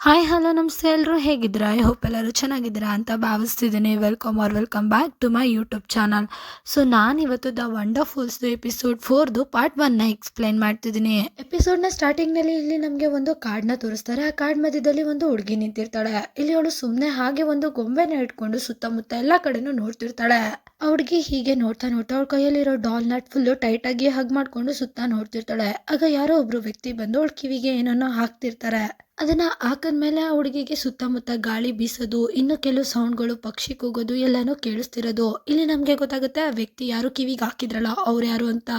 Hi hello ನಮಸ್ತೆ ಎಲ್ಲರೂ ಹೇಗಿದ್ದೀರಾ? ಐ ಹೋಪ್ ಎಲ್ಲರೂ ಚೆನ್ನಾಗಿದ್ದೀರಾ ಅಂತ ಭಾವಿಸ್ತಿದ್ದೀನಿ. Welcome back to my YouTube channel. So ನಾನಿವತ್ತು ದ ವಂಡರ್ಫುಲ್ಸ್ ಎಪಿಸೋಡ್ 4ದು ಪಾರ್ಟ್ 1ನ ಎಕ್ಸ್ಪ್ಲೈನ್ ಮಾಡ್ತಿದ್ದೀನಿ. ಎಪಿಸೋಡ್ನ ಸ್ಟಾರ್ಟಿಂಗ್ನಲ್ಲಿ ಇಲ್ಲಿ ನಮಗೆ ಒಂದು ಕಾರ್ಡ್ನ ತೋರಿಸ್ತಾರೆ. ಆ ಕಾರ್ಡ್ ಮಧ್ಯದಲ್ಲಿ ಒಂದು ಹುಡುಗಿ ನಿಂತಿರ್ತಾಳೆ. ಇಲ್ಲಿ ಅವಳು ಸುಮ್ಮನೆ ಹಾಗೆ ಒಂದು ಗೊಂಬೆನ ಇಟ್ಕೊಂಡು ಸುತ್ತಮುತ್ತ ಎಲ್ಲ ಕಡೆನೂ ನೋಡ್ತಿರ್ತಾಳೆ. ಆ ಹುಡುಗಿ ಹೀಗೆ ನೋಡ್ತಾ ನೋಡ್ತಾ ಅವಳ ಕೈಯಲ್ಲಿರೋ ಡಾಲ್ ನಟ್ ಫುಲ್ಲು ಟೈಟ್ ಆಗಿ ಹಗ್ ಮಾಡ್ಕೊಂಡು ಸುತ್ತ ನೋಡ್ತಿರ್ತಾಳೆ. ಆಗ ಯಾರೋ ಒಬ್ರು ವ್ಯಕ್ತಿ ಬಂದು ಅವಳ ಕಿವಿಗೆ ಏನನ್ನೋ ಹಾಕ್ತಿರ್ತಾರೆ. ಅದನ್ನ ಹಾಕದ್ಮೇಲೆ ಆ ಹುಡುಗಿಗೆ ಸುತ್ತಮುತ್ತ ಗಾಳಿ ಬೀಸೋದು, ಇನ್ನು ಕೆಲವು ಸೌಂಡ್ಗಳು, ಪಕ್ಷಿ ಕೂಗೋದು ಎಲ್ಲಾನು ಕೇಳಿಸ್ತಿರೋದು. ಇಲ್ಲಿ ನಮ್ಗೆ ಗೊತ್ತಾಗುತ್ತೆ ಆ ವ್ಯಕ್ತಿ ಯಾರು ಕಿವಿಗೆ ಹಾಕಿದ್ರಲ್ಲ ಅವ್ರು ಯಾರು ಅಂತ.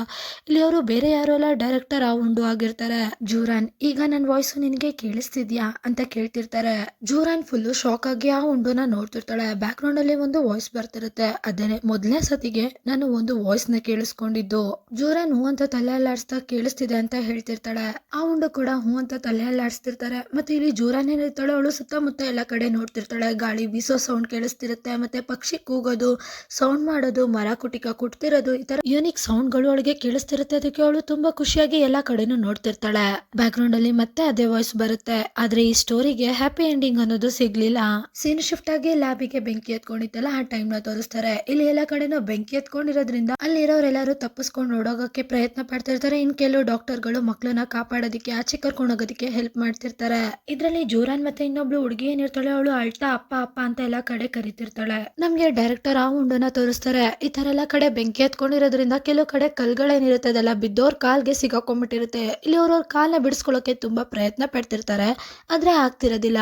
ಇಲ್ಲಿ ಅವರು ಬೇರೆ ಯಾರು ಅಲ್ಲ, ಡೈರೆಕ್ಟರ್ ಆ ಉಂಡು ಆಗಿರ್ತಾರೆ. ಜೂರಾನ್, ಈಗ ನನ್ನ ವಾಯ್ಸು ನಿನಗೆ ಕೇಳಿಸ್ತಿದ್ಯಾ ಅಂತ ಕೇಳ್ತಿರ್ತಾರೆ. ಜೂರಾನ್ ಫುಲ್ಲು ಶಾಕ್ ಆಗಿ ಆ ಉಂಡುನ ನೋಡ್ತಿರ್ತಾಳೆ. ಬ್ಯಾಕ್ ಗ್ರೌಂಡ್ ಅಲ್ಲಿ ಒಂದು ವಾಯ್ಸ್ ಬರ್ತಿರುತ್ತೆ. ಅದೇನೆ ಮೊದಲನೇ ಸತಿಗೆ ನಾನು ಒಂದು ವಾಯ್ಸ್ ನ ಕೇಳಿಸ್ಕೊಂಡಿದ್ದು. ಜೂರಾನ್ ಹೂ ಅಂತ ತಲೆ ಅಲ್ಲಾಡಿಸ್ತಾ ಕೇಳಿಸ್ತಿದೆ ಅಂತ ಹೇಳ್ತಿರ್ತಾಳೆ. ಆ ಉಂಡು ಕೂಡ ಹೂ ಅಂತ ತಲೆ ಅಲ್ಲಾಡಿಸ್ತಿರ್ತಾರೆ. ಮತ್ತೆ ಇಲ್ಲಿ ಜೂರಾನ್ ಏನಿರ್ತಾಳೆ ಅವಳು ಸುತ್ತಮುತ್ತ ಎಲ್ಲ ಕಡೆ ನೋಡ್ತಿರ್ತಾಳೆ. ಗಾಳಿ ಬೀಸೋ ಸೌಂಡ್ ಕೇಳಿಸ್ತಿರುತ್ತೆ, ಮತ್ತೆ ಪಕ್ಷಿ ಕೂಗೋದು, ಸೌಂಡ್ ಮಾಡೋದು, ಮರ ಕುಟಿಕ ಕುಟ್ತಿರೋದು, ಈ ತರ ಯೂನಿಕ್ ಸೌಂಡ್ ಗಳು ಅವಳಿಗೆ ಕೇಳಿಸ್ತಿರುತ್ತೆ. ಅದಕ್ಕೆ ಅವಳು ತುಂಬಾ ಖುಷಿಯಾಗಿ ಎಲ್ಲಾ ಕಡೆನೂ ನೋಡ್ತಿರ್ತಾಳೆ. ಬ್ಯಾಕ್ ಗ್ರೌಂಡ್ ಅಲ್ಲಿ ಮತ್ತೆ ಅದೇ ವಾಯ್ಸ್ ಬರುತ್ತೆ. ಆದ್ರೆ ಈ ಸ್ಟೋರಿಗೆ ಹ್ಯಾಪಿ ಎಂಡಿಂಗ್ ಅನ್ನೋದು ಸಿಗ್ಲಿಲ್ಲ. ಸೀನ್ ಶಿಫ್ಟ್ ಆಗಿ ಲ್ಯಾಬಿಗೆ ಬೆಂಕಿ ಎತ್ಕೊಂಡಿತ್ತಲ್ಲ ಆ ಟೈಮ್ ನ ತೋರಿಸ್ತಾರೆ. ಇಲ್ಲಿ ಎಲ್ಲ ಕಡೆನೂ ಬೆಂಕಿ ಎತ್ಕೊಂಡಿರೋದ್ರಿಂದ ಅಲ್ಲಿರೋರೆಲ್ಲರೂ ತಪ್ಪಿಸ್ಕೊಂಡು ಓಡೋಗಕ್ಕೆ ಪ್ರಯತ್ನ ಪಡ್ತಿರ್ತಾರೆ. ಇನ್ ಕೆಲವು ಡಾಕ್ಟರ್ಗಳು ಮಕ್ಕಳನ್ನ ಕಾಪಾಡೋದಕ್ಕೆ ಆಚೆ ಕರ್ಕೊಂಡು ಹೋಗೋದಕ್ಕೆ ಹೆಲ್ಪ್ ಮಾಡ್ತಿರ್ತಾರೆ. ಇದ್ರಲ್ಲಿ ಜೂರಾನ್ ಮತ್ತೆ ಇನ್ನೊಬ್ಳು ಹುಡುಗಿ ಏನಿರ್ತಾಳೆ ಅವಳು ಅಳ್ತಾ ಅಪ್ಪ ಅಪ್ಪ ಅಂತ ಎಲ್ಲಾ ಕಡೆ ಕರಿತಿರ್ತಾಳೆ. ನಮ್ಗೆ ಡೈರೆಕ್ಟರ್ ಆ ಉಂಡನ್ನ ತೋರಿಸ್ತಾರೆ. ಈ ತರ ಎಲ್ಲಾ ಕಡೆ ಬೆಂಕಿ ಎತ್ಕೊಂಡಿರೋದ್ರಿಂದ ಕೆಲವು ಕಡೆ ಕಲ್ಗಳೇನಿರುತ್ತೆ ಅದೆಲ್ಲ ಬಿದ್ದೋರ್ ಕಾಲ್ಗೆ ಸಿಗಾಕೊಂಡ್ಬಿಟ್ಟಿರುತ್ತೆ. ಇಲ್ಲಿ ಅವ್ರವ್ರ ಕಾಲ್ನ ಬಿಡಿಸ್ಕೊಳ್ಳೋಕೆ ತುಂಬಾ ಪ್ರಯತ್ನ ಪಡ್ತಿರ್ತಾರೆ, ಆದ್ರೆ ಆಗ್ತಿರೋದಿಲ್ಲ.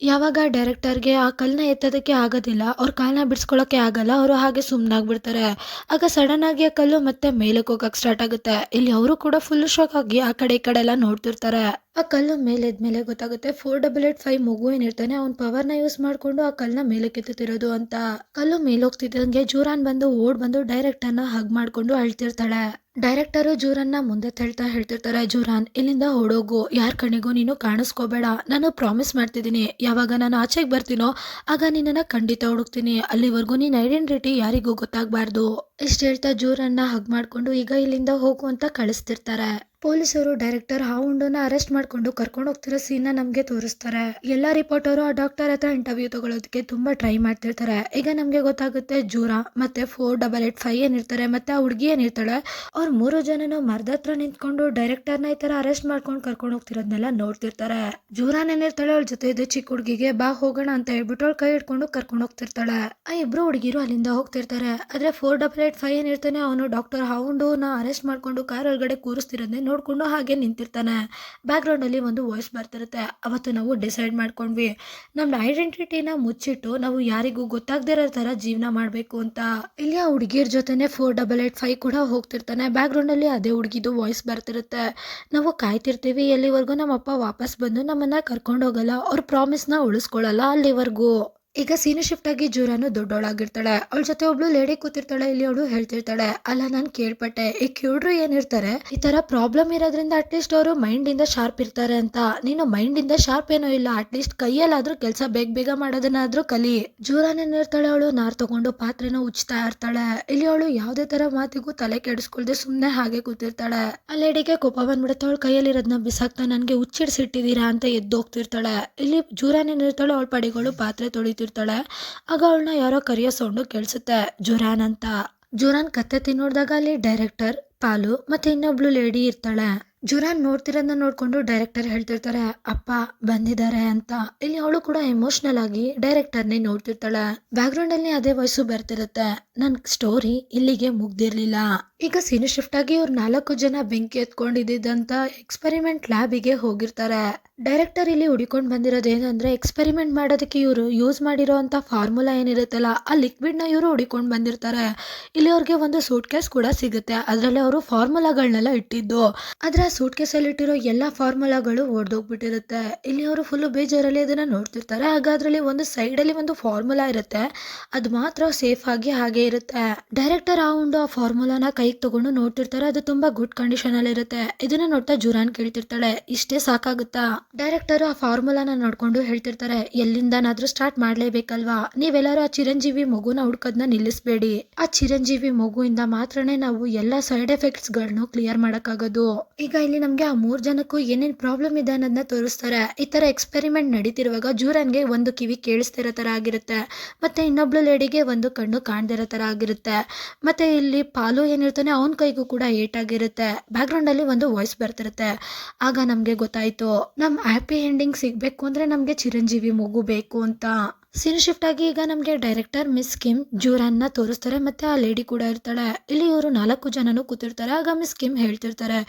ಯಾವಾಗ ಡೈರೆಕ್ಟರ್ಗೆ ಆ ಕಲ್ನ ಎತ್ತೋದಕ್ಕೆ ಆಗೋದಿಲ್ಲ, ಅವ್ರ ಕಾಲ್ನ ಬಿಡಿಸ್ಕೊಳಕ್ಕೆ ಆಗಲ್ಲ, ಅವರು ಹಾಗೆ ಸುಮ್ಮನಾಗ್ಬಿಡ್ತಾರೆ. ಆಗ ಸಡನ್ ಆಗಿ ಆ ಕಲ್ಲು ಮತ್ತೆ ಮೇಲಕ್ಕೆ ಹೋಗಕ್ ಸ್ಟಾರ್ಟ್ ಆಗುತ್ತೆ. ಇಲ್ಲಿ ಅವರು ಕೂಡ ಫುಲ್ ಶಾಕ್ ಆಗಿ ಆ ಕಡೆ ಈ ಕಡೆ ಎಲ್ಲ ನೋಡ್ತಿರ್ತಾರೆ. ಆ ಕಲ್ಲು ಮೇಲೆದ್ಮೇಲೆ ಗೊತ್ತಾಗುತ್ತೆ 4885 ಮಗು ಏನಿರ್ತಾನೆ ಅವ್ನ ಪವರ್ನ ಯೂಸ್ ಮಾಡ್ಕೊಂಡು ಆ ಕಲ್ನ ಮೇಲಕ್ಕೆ ಎತ್ತುತ್ತಿರೋದು ಅಂತ. ಕಲ್ಲು ಮೇಲೋಗ್ತಿದ್ದಂಗೆ ಜೂರಾನ್ ಬಂದು ಓಡ್ ಬಂದು ಡೈರೆಕ್ಟರ್ನ ಹಗ್ ಮಾಡ್ಕೊಂಡು ಅಳ್ತಿರ್ತಾಳೆ. ಡೈರೆಕ್ಟರು ಜೂರನ್ನ ಮುಂದೆ ತಳ್ತಾ ಹೇಳ್ತಿರ್ತಾರೆ, ಜೂರಾನ್ ಇಲ್ಲಿಂದ ಹೊಡೋಗು, ಯಾರ್ ಕಣಿಗೂ ನೀನು ಕಾಣಿಸ್ಕೋಬೇಡ, ನಾನು ಪ್ರಾಮಿಸ್ ಮಾಡ್ತಿದ್ದೀನಿ ಯಾವಾಗ ನಾನು ಆಚೆಗೆ ಬರ್ತೀನೋ ಆಗ ನಿನ್ನನ್ನ ಖಂಡಿತ ಹುಡುಕ್ತೀನಿ, ಅಲ್ಲಿವರೆಗೂ ನಿನ್ನ ಐಡೆಂಟಿಟಿ ಯಾರಿಗೂ ಗೊತ್ತಾಗ್ಬಾರ್ದು. ಇಷ್ಟ ಹೇಳ್ತಾ ಜೂರನ್ನ ಹಗ್ ಮಾಡ್ಕೊಂಡು ಈಗ ಇಲ್ಲಿಂದ ಹೋಗು ಅಂತ ಕಳಿಸ್ತಿರ್ತಾರೆ. ಪೊಲೀಸರು ಡೈರೆಕ್ಟರ್ ಆ ಉಂಡನ್ನ ಅರೆಸ್ಟ್ ಮಾಡ್ಕೊಂಡು ಕರ್ಕೊಂಡು ಹೋಗ್ತಿರೋ ಸೀನ್ ನಮ್ಗೆ ತೋರಿಸ್ತಾರೆ. ಎಲ್ಲಾ ರಿಪೋರ್ಟರು ಆ ಡಾಕ್ಟರ್ ಹತ್ರ ಇಂಟರ್ವ್ಯೂ ತಗೊಳ್ಳೋದಕ್ಕೆ ತುಂಬಾ ಟ್ರೈ ಮಾಡ್ತಿರ್ತಾರೆ. ಈಗ ನಮ್ಗೆ ಗೊತ್ತಾಗುತ್ತೆ ಜೂರಾ ಮತ್ತೆ 4885 ಏನಿರ್ತಾರೆ ಮತ್ತೆ ಆ ಹುಡುಗಿ ಏನಿರ್ತಾಳೆ ಅವ್ರ 3 ಜನನು ಮರದ ಹತ್ರ ನಿಂತ್ಕೊಂಡು ಡೈರೆಕ್ಟರ್ನ ಈ ತರ ಅರೆಸ್ಟ್ ಮಾಡ್ಕೊಂಡು ಕರ್ಕೊಂಡು ಹೋಗ್ತಿರೋದ್ನೆಲ್ಲ ನೋಡ್ತಿರ್ತಾರೆ. ಜೂರಾನ್ ಏನಿರ್ತಾಳೆ ಅವಳ ಜೊತೆ ಇದೆ ಚಿಕ್ಕ ಹುಡುಗಿಗೆ ಬಾ ಹೋಗೋಣ ಅಂತ ಹೇಳ್ಬಿಟ್ಟು ಅವಳು ಕೈ ಹಿಡ್ಕೊಂಡು ಕರ್ಕೊಂಡು ಹೋಗ್ತಿರ್ತಾಳೆ. ಆ ಇಬ್ರು ಹುಡುಗಿರು ಅಲ್ಲಿಂದ ಹೋಗ್ತಿರ್ತಾರೆ. ಆದ್ರೆ 4885 ಏನಿರ್ತಾನೆ ಅವನು ಡಾಕ್ಟರ್ ಹೌಂಡು ನ ಅರೆಸ್ಟ್ ಮಾಡ್ಕೊಂಡು ಕಾರ್ ಒಳಗಡೆ ಕೂರಿಸ್ತಿರೋದನ್ನೇ ನೋಡ್ಕೊಂಡು ಹಾಗೆ ನಿಂತಿರ್ತಾನೆ. ಬ್ಯಾಕ್ ಗ್ರೌಂಡ್ ಅಲ್ಲಿ ಒಂದು ವಾಯ್ಸ್ ಬರ್ತಿರುತ್ತೆ. ಅವತ್ತು ನಾವು ಡಿಸೈಡ್ ಮಾಡ್ಕೊಂಡ್ವಿ ನಮ್ಮ ಐಡೆಂಟಿಟಿನ ಮುಚ್ಚಿಟ್ಟು ನಾವು ಯಾರಿಗೂ ಗೊತ್ತಾಗದೇ ಇರೋ ತರ ಜೀವನ ಮಾಡ್ಬೇಕು ಅಂತ. ಇಲ್ಲಿ ಆ ಹುಡುಗಿಯರ ಜೊತೆನೆ 4885 ಕೂಡ ಹೋಗ್ತಿರ್ತಾನೆ. ಬ್ಯಾಕ್ ಗ್ರೌಂಡ್ ಅಲ್ಲಿ ಅದೇ ಹುಡುಗಿದು ವಾಯ್ಸ್ ಬರ್ತಿರುತ್ತೆ. ನಾವು ಕಾಯ್ತಿರ್ತೀವಿ ಎಲ್ಲಿವರೆಗೂ ನಮ್ಮ ಅಪ್ಪ ವಾಪಸ್ ಬಂದು ನಮ್ಮನ್ನ ಕರ್ಕೊಂಡು ಹೋಗಲ್ಲ, ಅವ್ರ ಪ್ರಾಮಿಸ್ ನ ಉಳಿಸ್ಕೊಳ್ಳಲ್ಲ ಅಲ್ಲಿವರೆಗೂ. ಈಗ ಸೀನು ಶಿಫ್ಟ್ ಆಗಿ ಜೂರಾನು ದೊಡ್ಡವಳಾಗಿರ್ತಾಳೆ. ಅವಳ ಜೊತೆ ಒಬ್ಳು ಲೇಡಿ ಕೂತಿರ್ತಾಳೆ. ಇಲ್ಲಿ ಅವಳು ಹೇಳ್ತಿರ್ತಾಳೆ, ಅಲ್ಲ ನಾನು ಕೇಳ್ಪಟ್ಟೆ ಈ ಕ್ಯೂಡ್ರು ಏನಿರ್ತಾರೆ ಈ ತರ ಪ್ರಾಬ್ಲಮ್ ಇರೋದ್ರಿಂದ ಅಟ್ಲೀಸ್ಟ್ ಅವರು ಮೈಂಡ್ ಇಂದ ಶಾರ್ಪ್ ಇರ್ತಾರೆ ಅಂತ. ನೀನು ಮೈಂಡ್ ಇಂದ ಶಾರ್ಪ್ ಏನೋ ಇಲ್ಲ, ಅಟ್ಲೀಸ್ಟ್ ಕೈಯಲ್ಲಾದ್ರೂ ಕೆಲಸ ಬೇಗ ಬೇಗ ಮಾಡೋದನ್ನಾದ್ರೂ ಕಲಿ. ಜೂರಾನ್ ಏನಿರ್ತಾಳೆ ಅವಳು ನಾರ್ ತಗೊಂಡು ಪಾತ್ರೆನ ಉಚ್ತಾ ಇರ್ತಾಳೆ. ಇಲ್ಲಿ ಅವಳು ಯಾವ್ದೇ ತರ ಮಾತಿಗೂ ತಲೆ ಕೆಡಿಸ್ಕೊಳ್ದೆ ಸುಮ್ನೆ ಹಾಗೆ ಕೂತಿರ್ತಾಳೆ. ಆ ಲೇಡಿಗೆ ಕೋಪ ಬಂದ್ಬಿಡುತ್ತೆ. ಅವಳ ಕೈಯಲ್ಲಿರೋದನ್ನ ಬಿಸಾಕ್ತಾ ನನ್ಗೆ ಹುಚ್ಚಿಡ್ಸಿಟ್ಟಿದೀರಾ ಅಂತ ಎದ್ದು ಹೋಗ್ತಿರ್ತಾಳೆ. ಇಲ್ಲಿ ಜೂರಾನ್ ಏನಿರ್ತಾಳೆ ಅವಳ ಪಡಿಗಳು ಪಾತ್ರೆ ತೊಳಿತಿರ್ತಾಳೆ. ಆಗ ಅವಳನ್ನ ಯಾರೋ ಕರಿಯೋ ಸೌಂಡು ಕೇಳಿಸುತ್ತೆ, ಜೂರಾನ್ ಅಂತ. ಜೂರಾನ್ ಕತ್ತೆ ತಿನ್ನೋಡ್ದಾಗ ಅಲ್ಲಿ ಡೈರೆಕ್ಟರ್, ಪಾಲು ಮತ್ತೆ ಇನ್ನೊಬ್ಳು ಲೇಡಿ ಇರ್ತಾಳೆ. ಜೂರಾನ್ ನೋಡ್ತಿರೋದನ್ನ ನೋಡ್ಕೊಂಡು ಡೈರೆಕ್ಟರ್ ಹೇಳ್ತಿರ್ತಾರೆ ಅಪ್ಪ ಬಂದಿದ್ದಾರೆ ಅಂತ. ಇಲ್ಲಿ ಅವಳು ಕೂಡ ಎಮೋಷನಲ್ ಆಗಿ ಡೈರೆಕ್ಟರ್ನೇ ನೋಡ್ತಿರ್ತಾಳೆ. ಬ್ಯಾಕ್ ಗ್ರೌಂಡ್ ಅಲ್ಲಿ ಅದೇ ವಾಯ್ಸು ಬರ್ತಿರುತ್ತೆ. ನನ್ ಸ್ಟೋರಿ ಇಲ್ಲಿಗೆ ಮುಗ್ದಿರ್ಲಿಲ್ಲ. ಈಗ ಸೀನು ಶಿಫ್ಟ್ ಆಗಿ ಇವ್ರು 4 ಜನ ಬೆಂಕಿ ಎತ್ಕೊಂಡಿದ್ದಂತ ಎಕ್ಸ್ಪೆರಿಮೆಂಟ್ ಲ್ಯಾಬಿಗೆ ಹೋಗಿರ್ತಾರೆ. ಡೈರೆಕ್ಟರ್ ಇಲ್ಲಿ ಹುಡಿಕೊಂಡು ಬಂದಿರೋದು ಏನಂದ್ರೆ ಎಕ್ಸ್ಪೆರಿಮೆಂಟ್ ಮಾಡೋದಕ್ಕೆ ಇವರು ಯೂಸ್ ಮಾಡಿರೋ ಅಂತ ಫಾರ್ಮುಲಾ ಏನಿರುತ್ತಲ್ಲ ಆ ಲಿಕ್ವಿಡ್ ನ ಇವರು ಹುಡಿಕೊಂಡು ಬಂದಿರ್ತಾರೆ. ಇಲ್ಲಿ ಅವ್ರಿಗೆ ಒಂದು ಸೂಟ್ ಕೇಸ್ ಕೂಡ ಸಿಗುತ್ತೆ. ಅದ್ರಲ್ಲಿ ಅವರು ಫಾರ್ಮುಲಾಗಳನ್ನೆಲ್ಲ ಇಟ್ಟಿದ್ದು. ಆದ್ರೆ ಆ ಸೂಟ್ ಕೇಸ್ ಅಲ್ಲಿ ಇಟ್ಟಿರೋ ಎಲ್ಲಾ ಫಾರ್ಮುಲಾಗಳು ಓಡ್ದೋಗ್ಬಿಟ್ಟಿರುತ್ತೆ. ಇಲ್ಲಿ ಅವರು ಫುಲ್ ಬೇಜಾರಲ್ಲಿ ಅದನ್ನ ನೋಡ್ತಿರ್ತಾರೆ. ಆಗ ಅದ್ರಲ್ಲಿ ಒಂದು ಸೈಡ್ ಅಲ್ಲಿ ಒಂದು ಫಾರ್ಮುಲಾ ಇರುತ್ತೆ, ಅದು ಮಾತ್ರ ಸೇಫ್ ಆಗಿ ಹಾಗೆ ಇರುತ್ತೆ. ಡೈರೆಕ್ಟರ್ ಆ ಫಾರ್ಮುಲಾನ ಕೈಗೆ ತಗೊಂಡು ನೋಡ್ತಿರ್ತಾರೆ. ಅದು ತುಂಬಾ ಗುಡ್ ಕಂಡೀಷನ್ ಅಲ್ಲಿ ಇರುತ್ತೆ. ಇದನ್ನ ನೋಡ್ತಾ ಜೂರಾನ್ ಕೇಳ್ತಿರ್ತಾಳೆ, ಇಷ್ಟೇ ಸಾಕಾಗುತ್ತಾ? ಡೈರೆಕ್ಟರ್ ಆ ಫಾರ್ಮುಲಾನ ನೋಡ್ಕೊಂಡು ಹೇಳ್ತಿರ್ತಾರೆ, ಎಲ್ಲಿಂದನಾದ್ರೂ ಸ್ಟಾರ್ಟ್ ಮಾಡ್ಲೇಬೇಕಲ್ವಾ, ನೀವೆಲ್ಲರೂ ಆ ಚಿರಂಜೀವಿ ಮಗುನ ಹುಡ್ಕೋದ್ನ ನಿಲ್ಲಿಸಬೇಡಿ. ಆ ಚಿರಂಜೀವಿ ಮಗುವಿಂದ ಮಾತ್ರನೇ ನಾವು ಎಲ್ಲಾ ಸೈಡ್ ಎಫೆಕ್ಟ್ಸ್ ಗಳನ್ನು ಕ್ಲಿಯರ್ ಮಾಡಕ್ಕಾಗೋದು. ಈಗ ಇಲ್ಲಿ ನಮಗೆ ಆ 3 ಜನಕ್ಕೂ ಏನೇನು ಪ್ರಾಬ್ಲಮ್ ಇದೆ ಅನ್ನೋದನ್ನ ತೋರಿಸ್ತಾರೆ. ಈ ಥರ ಎಕ್ಸ್ಪೆರಿಮೆಂಟ್ ನಡೀತಿರುವಾಗ ಜೂರನ್ಗೆ ಒಂದು ಕಿವಿ ಕೇಳಿಸ್ತಿರೋ ಥರ ಆಗಿರುತ್ತೆ. ಮತ್ತು ಇನ್ನೊಬ್ಳು ಲೇಡಿಗೆ ಒಂದು ಕಣ್ಣು ಕಾಣದಿರೋ ಥರ ಆಗಿರುತ್ತೆ. ಮತ್ತು ಇಲ್ಲಿ ಪಾಲು ಏನಿರ್ತಾನೆ ಅವನ ಕೈಗೂ ಕೂಡ ಏಟಾಗಿರುತ್ತೆ. ಬ್ಯಾಕ್ಗ್ರೌಂಡಲ್ಲಿ ಒಂದು ವಾಯ್ಸ್ ಬರ್ತಿರುತ್ತೆ. ಆಗ ನಮಗೆ ಗೊತ್ತಾಯಿತು ನಮ್ಮ ಹ್ಯಾಪಿ ಎಂಡಿಂಗ್ ಸಿಗಬೇಕು ಅಂದರೆ ನಮಗೆ ಚಿರಂಜೀವಿ ಮಗು ಬೇಕು ಅಂತ. ಸೀನ್ ಶಿಫ್ಟ್ ಆಗಿ ಈಗ ನಮಗೆ ಡೈರೆಕ್ಟರ್ ಮಿಸ್ ಕಿಮ್ ಜೂರನ್ನ ತೋರಿಸ್ತಾರೆ. ಮತ್ತೆ ಆ ಲೇಡಿ ಕೂಡ ಇರ್ತಾಳೆ. ಇಲ್ಲಿ ಇವರು 4 ಜನನು ಕೂತಿರ್ತಾರೆ. ಆಗ ಮಿಸ್ ಕಿಮ್ ಹೇಳ್ತಿರ್ತಾರೆ,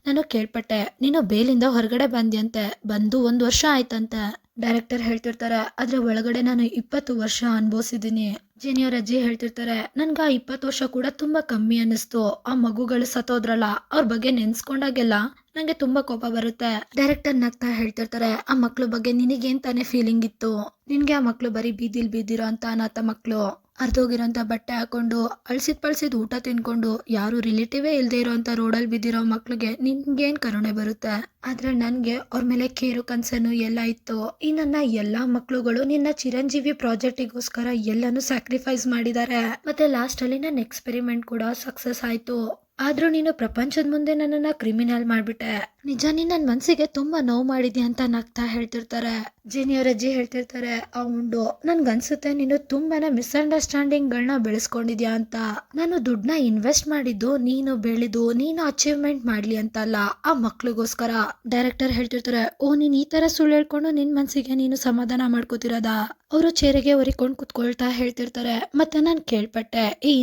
ನಾನು ಕೇಳ್ಪಟ್ಟೆ ನೀನು ಬೇಲಿಂದ ಹೊರಗಡೆ ಬಂದ್ಯಂತೆ, ಬಂದು 1 ವರ್ಷ ಆಯ್ತಂತೆ. ಡೈರೆಕ್ಟರ್ ಹೇಳ್ತಿರ್ತಾರೆ, ಅದ್ರ ಒಳಗಡೆ ನಾನು 20 ವರ್ಷ ಅನುಭವಿಸಿದ್ದೀನಿ. ಜೂನಿಯರ್ ಅಜ್ಜಿ ಹೇಳ್ತಿರ್ತಾರೆ, ನನ್ಗೆ ಆ 20 ವರ್ಷ ಕೂಡ ತುಂಬಾ ಕಮ್ಮಿ ಅನ್ನಿಸ್ತು. ಆ ಮಗುಗಳು ಸತ್ತೋದ್ರಲ್ಲ ಅವ್ರ ಬಗ್ಗೆ ನೆನ್ಸ್ಕೊಂಡಾಗೆಲ್ಲ ನಂಗೆ ತುಂಬಾ ಕೋಪ ಬರುತ್ತೆ. ಡೈರೆಕ್ಟರ್ ನಗ್ತಾ ಹೇಳ್ತಿರ್ತಾರೆ, ಆ ಮಕ್ಳು ಬಗ್ಗೆ ನಿನಗೇನ್ ತಾನೇ ಫೀಲಿಂಗ್ ಇತ್ತು? ನಿನ್ಗೆ ಆ ಮಕ್ಳು ಬರೀ ಬೀದಿರೋ ಅಂತ ಅನಾಥ ಮಕ್ಳು, ಅರ್ಧೋಗಿರೋಂಥ ಬಟ್ಟೆ ಹಾಕೊಂಡು ಅಳ್ಸಿದ್ ಊಟ ತಿನ್ಕೊಂಡು ಯಾರು ರಿಲೇಟಿವೇ ಇಲ್ಲದೆ ಇರೋಂಥ ರೋಡಲ್ಲಿ ಬಿದ್ದಿರೋ ಮಕ್ಳಿಗೆ ನಿನ್ಗೇನ್ ಕರುಣೆ ಬರುತ್ತೆ? ಆದ್ರೆ ನನ್ಗೆ ಅವ್ರ ಮೇಲೆ ಕೇರು ಕನ್ಸನ್ನು ಎಲ್ಲ ಇತ್ತು. ಈ ನನ್ನ ಎಲ್ಲಾ ಮಕ್ಳುಗಳು ನಿನ್ನ ಚಿರಂಜೀವಿ ಪ್ರಾಜೆಕ್ಟಿಗೋಸ್ಕರ ಎಲ್ಲಾನು ಸ್ಯಾಕ್ರಿಫೈಸ್ ಮಾಡಿದ್ದಾರೆ. ಮತ್ತೆ ಲಾಸ್ಟ್ ಅಲ್ಲಿ ನನ್ನ ಎಕ್ಸ್ಪೆರಿಮೆಂಟ್ ಕೂಡ ಸಕ್ಸಸ್ ಆಯ್ತು. ಆದ್ರೂ ನೀನು ಪ್ರಪಂಚದ ಮುಂದೆ ನನ್ನನ್ನ ಕ್ರಿಮಿನಲ್ ಮಾಡ್ಬಿಟ್ಟೆ. ನಿಜ ನೀನ್ ನನ್ ಮನ್ಸಿಗೆ ತುಂಬಾ ನೋವು ಮಾಡಿದ್ಯಾ ಅಂತ ನಗ್ತಾ ಹೇಳ್ತಿರ್ತಾರೆ. ಜೂನಿಯರ್ ಅಜ್ಜಿ ಹೇಳ್ತಿರ್ತಾರೆ, ಅವನು ನನ್ಗನ್ಸುತ್ತೆ ನೀನು ತುಂಬಾನೇ ಮಿಸ್ಅಂಡರ್ಸ್ಟ್ಯಾಂಡಿಂಗ್ ಗಳನ್ನ ಬೆಳೆಸ್ಕೊಂಡಿದ್ಯಾ ಅಂತ. ನಾನು ದುಡ್ಡನ್ನ ಇನ್ವೆಸ್ಟ್ ಮಾಡಿದ್ದು ನೀನು ಬೆಳೆದು ನೀನು ಅಚೀವ್ಮೆಂಟ್ ಮಾಡ್ಲಿ ಅಂತಲ್ಲ, ಆ ಮಕ್ಳಿಗೋಸ್ಕರ. ಡೈರೆಕ್ಟರ್ ಹೇಳ್ತಿರ್ತಾರೆ, ಓ ನೀನ್ ಈ ತರ ಸುಳ್ಳು ಹೇಳ್ಕೊಂಡು ನಿನ್ ಮನ್ಸಿಗೆ ನೀನು ಸಮಾಧಾನ ಮಾಡ್ಕೋತಿರೋದ? ಅವರು ಚೇರಿಗೆ ಒರಿಕೊಂಡು ಕುತ್ಕೊಳ್ತಾ ಹೇಳ್ತಿರ್ತಾರೆ, ಮತ್ತೆ ನಾನು ಕೇಳ್ಪಟ್ಟೆ ಈ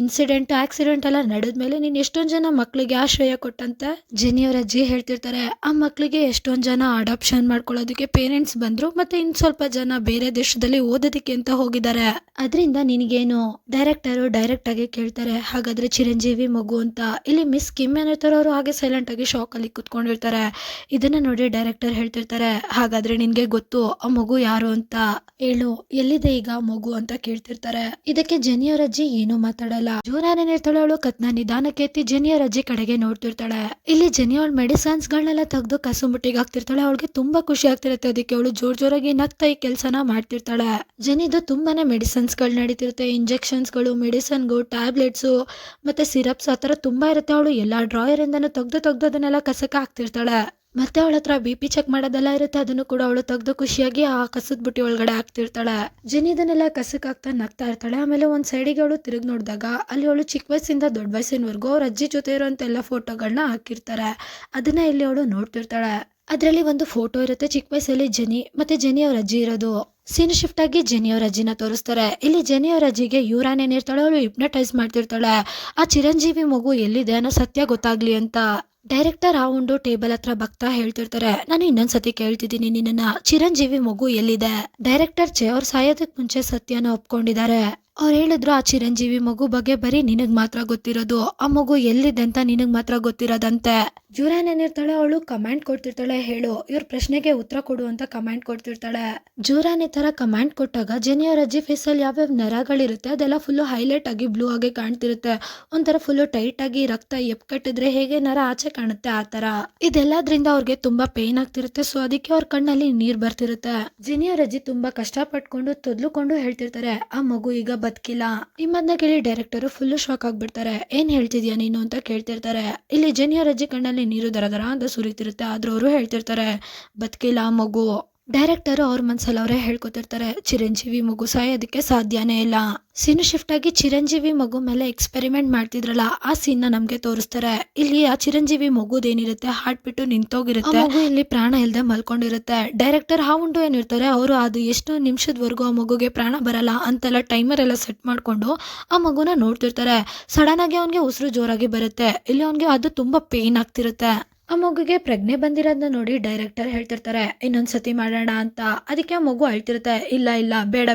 ಆಕ್ಸಿಡೆಂಟ್ ಎಲ್ಲ ನಡೆದ್ಮೇಲೆ ನೀನ್ ಎಷ್ಟೊಂದ್ ಜನ ಮಕ್ಳಿಗೆ ಆಶ್ರಯ ಕೊಟ್ಟಂತೆ. ಜೂನಿಯರ್ ಅಜ್ಜಿ ಹೇಳ್ತಿರ್ತಾರೆ, ಆ ಮಕ್ಳಿಗೆ ಎಷ್ಟೊಂದ್ ಜನ ಅಡಾಪ್ಷನ್ ಮಾಡ್ಕೊಳ್ಳೋದಕ್ಕೆ ಪೇರೆಂಟ್ಸ್ ಬಂದ್ರು, ಮತ್ತೆ ಇನ್ ಸ್ವಲ್ಪ ಜನ ಬೇರೆ ದೇಶದಲ್ಲಿ ಓದೋದಕ್ಕೆ ಅಂತ ಹೋಗಿದ್ದಾರೆ. ಅದರಿಂದ ನಿನಗೇನು? ಡೈರೆಕ್ಟ್ ಆಗಿ ಕೇಳ್ತಾರೆ, ಹಾಗಾದ್ರೆ ಚಿರಂಜೀವಿ ಮಗು ಅಂತ. ಇಲ್ಲಿ ಮಿಸ್ ಕಿಮ್ ಏನಿರ್ತಾರೋ ಅವರು ಹಾಗೆ ಸೈಲೆಂಟ್ ಆಗಿ ಶಾಕ್ ಅಲ್ಲಿ ಕುತ್ಕೊಂಡಿರ್ತಾರೆ. ಇದನ್ನ ನೋಡಿ ಡೈರೆಕ್ಟರ್ ಹೇಳ್ತಿರ್ತಾರೆ, ಹಾಗಾದ್ರೆ ನಿನ್ಗೆ ಗೊತ್ತು ಆ ಮಗು ಯಾರು ಅಂತ? ಹೇಳು, ಎಲ್ಲಿದೆ ಈಗ ಮಗು ಅಂತ ಕೇಳ್ತಿರ್ತಾರೆ. ಇದಕ್ಕೆ ಜೂನಿಯರ್ ಅಜ್ಜಿ ಏನು ಮಾತಾಡಲ್ಲ. ಜೂನಿಯರ್ ಏನಿರ್ತಾಳೆ ಅವಳು ಕತ್ನ ನಿಧಾನಕ್ಕೆ ಎತ್ತಿ ಜೂನಿಯರ್ ಅಜ್ಜಿ ಕಡೆಗೆ ನೋಡ್ತಿರ್ತಾಳೆ. ಇಲ್ಲಿ ಜೂನಿಯರ್ ಮೆಡಿಸನ್ಸ್ ಗಳನ್ನೆಲ್ಲ ತೆಗೆದು ಕಸುಮುಟ್ಟಿಗೆ ಹಾಕ್ತಿರ್ತಾಳೆ. ಅವಳಿಗೆ ತುಂಬಾ ಖುಷಿ ಆಗ್ತಿರುತ್ತೆ. ಅದಕ್ಕೆ ಅವಳು ಜೋರಾಗಿ ನಗ್ತಾ ಈ ಕೆಲ್ಸನ ಮಾಡ್ತಿರ್ತಾಳೆ. ಜನಿದು ತುಂಬಾನೇ ಮೆಡಿಸನ್ಸ್ ಗಳು ನಡೀತಿರುತ್ತೆ. ಇಂಜೆಕ್ಷನ್ಸ್ ಗಳು, ಮೆಡಿಸನ್ ಗಳು, ಟ್ಯಾಬ್ಲೆಟ್ಸ್ ಮತ್ತೆ ಸಿರಪ್ಸ್ ಆತರ ತುಂಬಾ ಇರುತ್ತೆ. ಅವಳು ಎಲ್ಲಾ ಡ್ರಾಯರ್ ಇಂದನೂ ತೆಗ್ದು ಅದನ್ನೆಲ್ಲ ಕಸಕ್ಕೆ ಹಾಕ್ತಿರ್ತಾಳೆ. ಮತ್ತೆ ಅವಳ ಹತ್ರ BP ಚೆಕ್ ಮಾಡೋದೆಲ್ಲ ಇರುತ್ತೆ. ಅದನ್ನು ಕೂಡ ಅವಳು ತೆಗ್ದು ಖುಷಿಯಾಗಿ ಆ ಕಸದ ಬುಟ್ಟಿ ಒಳಗಡೆ ಹಾಕ್ತಿರ್ತಾಳೆ. ಇದನ್ನೆಲ್ಲ ಕಸಕ್ ಹಾಕ್ತಾ ನಗ್ತಾ ಇರ್ತಾಳೆ. ಆಮೇಲೆ ಒಂದ್ ಸೈಡಿಗೆ ಅವಳು ತಿರುಗಿ ನೋಡಿದಾಗ ಅಲ್ಲಿ ಅವಳು ಚಿಕ್ಕ ವಯಸ್ಸಿಂದ ದೊಡ್ಡ ವಯಸ್ಸಿನವರೆಗೂ ಅವ್ರ ಅಜ್ಜಿ ಜೊತೆ ಇರುವಂತ ಎಲ್ಲ ಫೋಟೋಗಳನ್ನ ಹಾಕಿರ್ತಾರೆ. ಅದನ್ನ ಇಲ್ಲಿ ಅವಳು ನೋಡ್ತಿರ್ತಾಳೆ. ಅದ್ರಲ್ಲಿ ಒಂದು ಫೋಟೋ ಇರುತ್ತೆ ಚಿಕ್ಕ ವಯಸ್ಸಲ್ಲಿ ಜನಿ ಅವ್ರ ಅಜ್ಜಿ ಇರೋದು. ಸೀನ್ ಶಿಫ್ಟ್ ಆಗಿ ಜನಿ ಅವ್ರ ಅಜ್ಜಿನ ತೋರಿಸ್ತಾರೆ. ಇಲ್ಲಿ ಜನಿ ಅವ್ರ ಅಜ್ಜಿಗೆ ಯುವರಾನ್ ಏನಿರ್ತಾಳೆ ಅವಳು ಹಿಪ್ನಟೈಸ್ ಮಾಡ್ತಿರ್ತಾಳೆ. ಆ ಚಿರಂಜೀವಿ ಮಗು ಎಲ್ಲಿದೆ ಅನ್ನೋ ಸತ್ಯ ಗೊತ್ತಾಗ್ಲಿ ಅಂತ. ಡೈರೆಕ್ಟರ್ ಆ ಒಂದು ಟೇಬಲ್ ಹತ್ರ ಬಗ್ತಾ ಹೇಳ್ತಿರ್ತಾರೆ, ನಾನು ಇನ್ನೊಂದ್ಸತಿ ಕೇಳ್ತಿದ್ದೀನಿ ನಿನ್ನ, ಚಿರಂಜೀವಿ ಮಗು ಎಲ್ಲಿದೆ? ಡೈರೆಕ್ಟರ್ ಅವ್ರು ಸಾಯೋದಕ್ ಮುಂಚೆ ಸತ್ಯನ ಒಪ್ಕೊಂಡಿದ್ದಾರೆ. ಅವ್ರು ಹೇಳಿದ್ರು ಆ ಚಿರಂಜೀವಿ ಮಗು ಬಗ್ಗೆ ಬರೀ ನಿನಗ್ ಮಾತ್ರ ಗೊತ್ತಿರೋದು, ಆ ಮಗು ಎಲ್ಲಿದೆ ಅಂತ ನಿನಗ್ ಮಾತ್ರ ಗೊತ್ತಿರೋದಂತೆ. ಜೂರಾನ್ ಏನಿರ್ತಾಳೆ ಅವಳು ಕಮಾಂಡ್ ಕೊಡ್ತಿರ್ತಾಳೆ, ಹೇಳು ಇವ್ರ ಪ್ರಶ್ನೆಗೆ ಉತ್ತರ ಕೊಡು ಅಂತ ಕಮಾಂಡ್ ಕೊಡ್ತಿರ್ತಾಳೆ. ಜೂರಾನ್ ಈ ತರ ಕಮಾಂಡ್ ಕೊಟ್ಟಾಗ ಜೂನಿಯರ್ ಅಜ್ಜಿ ಫೇಸ್ ಅಲ್ಲಿ ಯಾವ್ಯಾವ ನರಗಳಿರುತ್ತೆ ಅದೆಲ್ಲ ಫುಲ್ ಹೈಲೈಟ್ ಆಗಿ ಬ್ಲೂ ಆಗಿ ಕಾಣ್ತಿರುತ್ತೆ. ಒಂಥರ ಫುಲ್ ಟೈಟ್ ಆಗಿ ರಕ್ತ ಕಟ್ಟಿದ್ರೆ ಹೇಗೆ ನರ ಆಚೆ ಕಾಣುತ್ತೆ ಆ ತರ. ಇದೆಲ್ಲದ್ರಿಂದ ಅವ್ರಿಗೆ ತುಂಬಾ ಪೇನ್ ಆಗ್ತಿರುತ್ತೆ. ಸೊ ಅದಕ್ಕೆ ಅವ್ರ ಕಣ್ಣಲ್ಲಿ ನೀರ್ ಬರ್ತಿರುತ್ತೆ. ಜೂನಿಯರ್ ಅಜ್ಜಿ ತುಂಬಾ ಕಷ್ಟಪಟ್ಕೊಂಡು ತೊದ್ಲುಕೊಂಡು ಹೇಳ್ತಿರ್ತಾರೆ, ಆ ಮಗು ಈಗ ಬದುಕಿಲ್ಲ. ಈ ಮಾತನ್ನ ಕೇಳಿ ಡೈರೆಕ್ಟರ್ ಫುಲ್ ಶಾಕ್ ಆಗ್ಬಿಡ್ತಾರೆ. ಏನ್ ಹೇಳ್ತಿದ್ಯಾ ನೀನು ಅಂತ ಕೇಳ್ತಿರ್ತಾರೆ. ಇಲ್ಲಿ ಜೂನಿಯರ್ ಅಜ್ಜಿ ಕಣ್ಣಲ್ಲಿ ನೀರು ದರ ಅಂತ ಸುರಿತಿರುತ್ತೆ. ಆದ್ರೂ ಅವರು ಹೇಳ್ತಿರ್ತಾರೆ, ಬದುಕಿಲ್ಲ ಆ ಮಗು. ಡೈರೆಕ್ಟರ್ ಅವ್ರ ಮನ್ಸಲ್ಲಿ ಅವರೇ ಹೇಳ್ಕೊತಿರ್ತಾರೆ, ಚಿರಂಜೀವಿ ಮಗು ಸಾಯೋದಕ್ಕೆ ಸಾಧ್ಯನೇ ಇಲ್ಲ. ಸೀನ್ ಶಿಫ್ಟ್ ಆಗಿ ಚಿರಂಜೀವಿ ಮಗು ಮೇಲೆ ಎಕ್ಸ್ಪೆರಿಮೆಂಟ್ ಮಾಡ್ತಿದ್ರಲ್ಲ ಆ ಸೀನ್ ನಮ್ಗೆ ತೋರಿಸ್ತಾರೆ. ಇಲ್ಲಿ ಆ ಚಿರಂಜೀವಿ ಮಗುದೇನಿರುತ್ತೆ ಹಾರ್ಟ್ ಬಿಟ್ಟು ನಿಂತೋಗಿರುತ್ತೆ. ಮಗು ಇಲ್ಲಿ ಪ್ರಾಣ ಇಲ್ಲದೆ ಮಲ್ಕೊಂಡಿರುತ್ತೆ. ಡೈರೆಕ್ಟರ್ ಹಾವುಂಡು ಏನಿರ್ತಾರೆ ಅವರು ಅದು ಎಷ್ಟು ನಿಮಿಷದವರೆಗೂ ಆ ಮಗುಗೆ ಪ್ರಾಣ ಬರಲ್ಲ ಅಂತೆಲ್ಲ ಟೈಮರ್ ಎಲ್ಲ ಸೆಟ್ ಮಾಡ್ಕೊಂಡು ಆ ಮಗುನ ನೋಡ್ತಿರ್ತಾರೆ. ಸಡನ್ ಆಗಿ ಅವನ್ಗೆ ಉಸಿರು ಜೋರಾಗಿ ಬರುತ್ತೆ. ಇಲ್ಲಿ ಅವನ್ಗೆ ಅದು ತುಂಬಾ ಪೇನ್ ಆಗ್ತಿರುತ್ತೆ. ಆ ಮಗುಗೆ ಪ್ರಜ್ಞೆ ಬಂದಿರೋದನ್ನ ನೋಡಿ ಡೈರೆಕ್ಟರ್ ಹೇಳ್ತಿರ್ತಾರೆ, ಇನ್ನೊಂದ್ಸತಿ ಮಾಡೋಣ ಅಂತ. ಅದಕ್ಕೆ ಆ ಮಗು ಅಳ್ತಿರುತ್ತೆ, ಇಲ್ಲ ಬೇಡ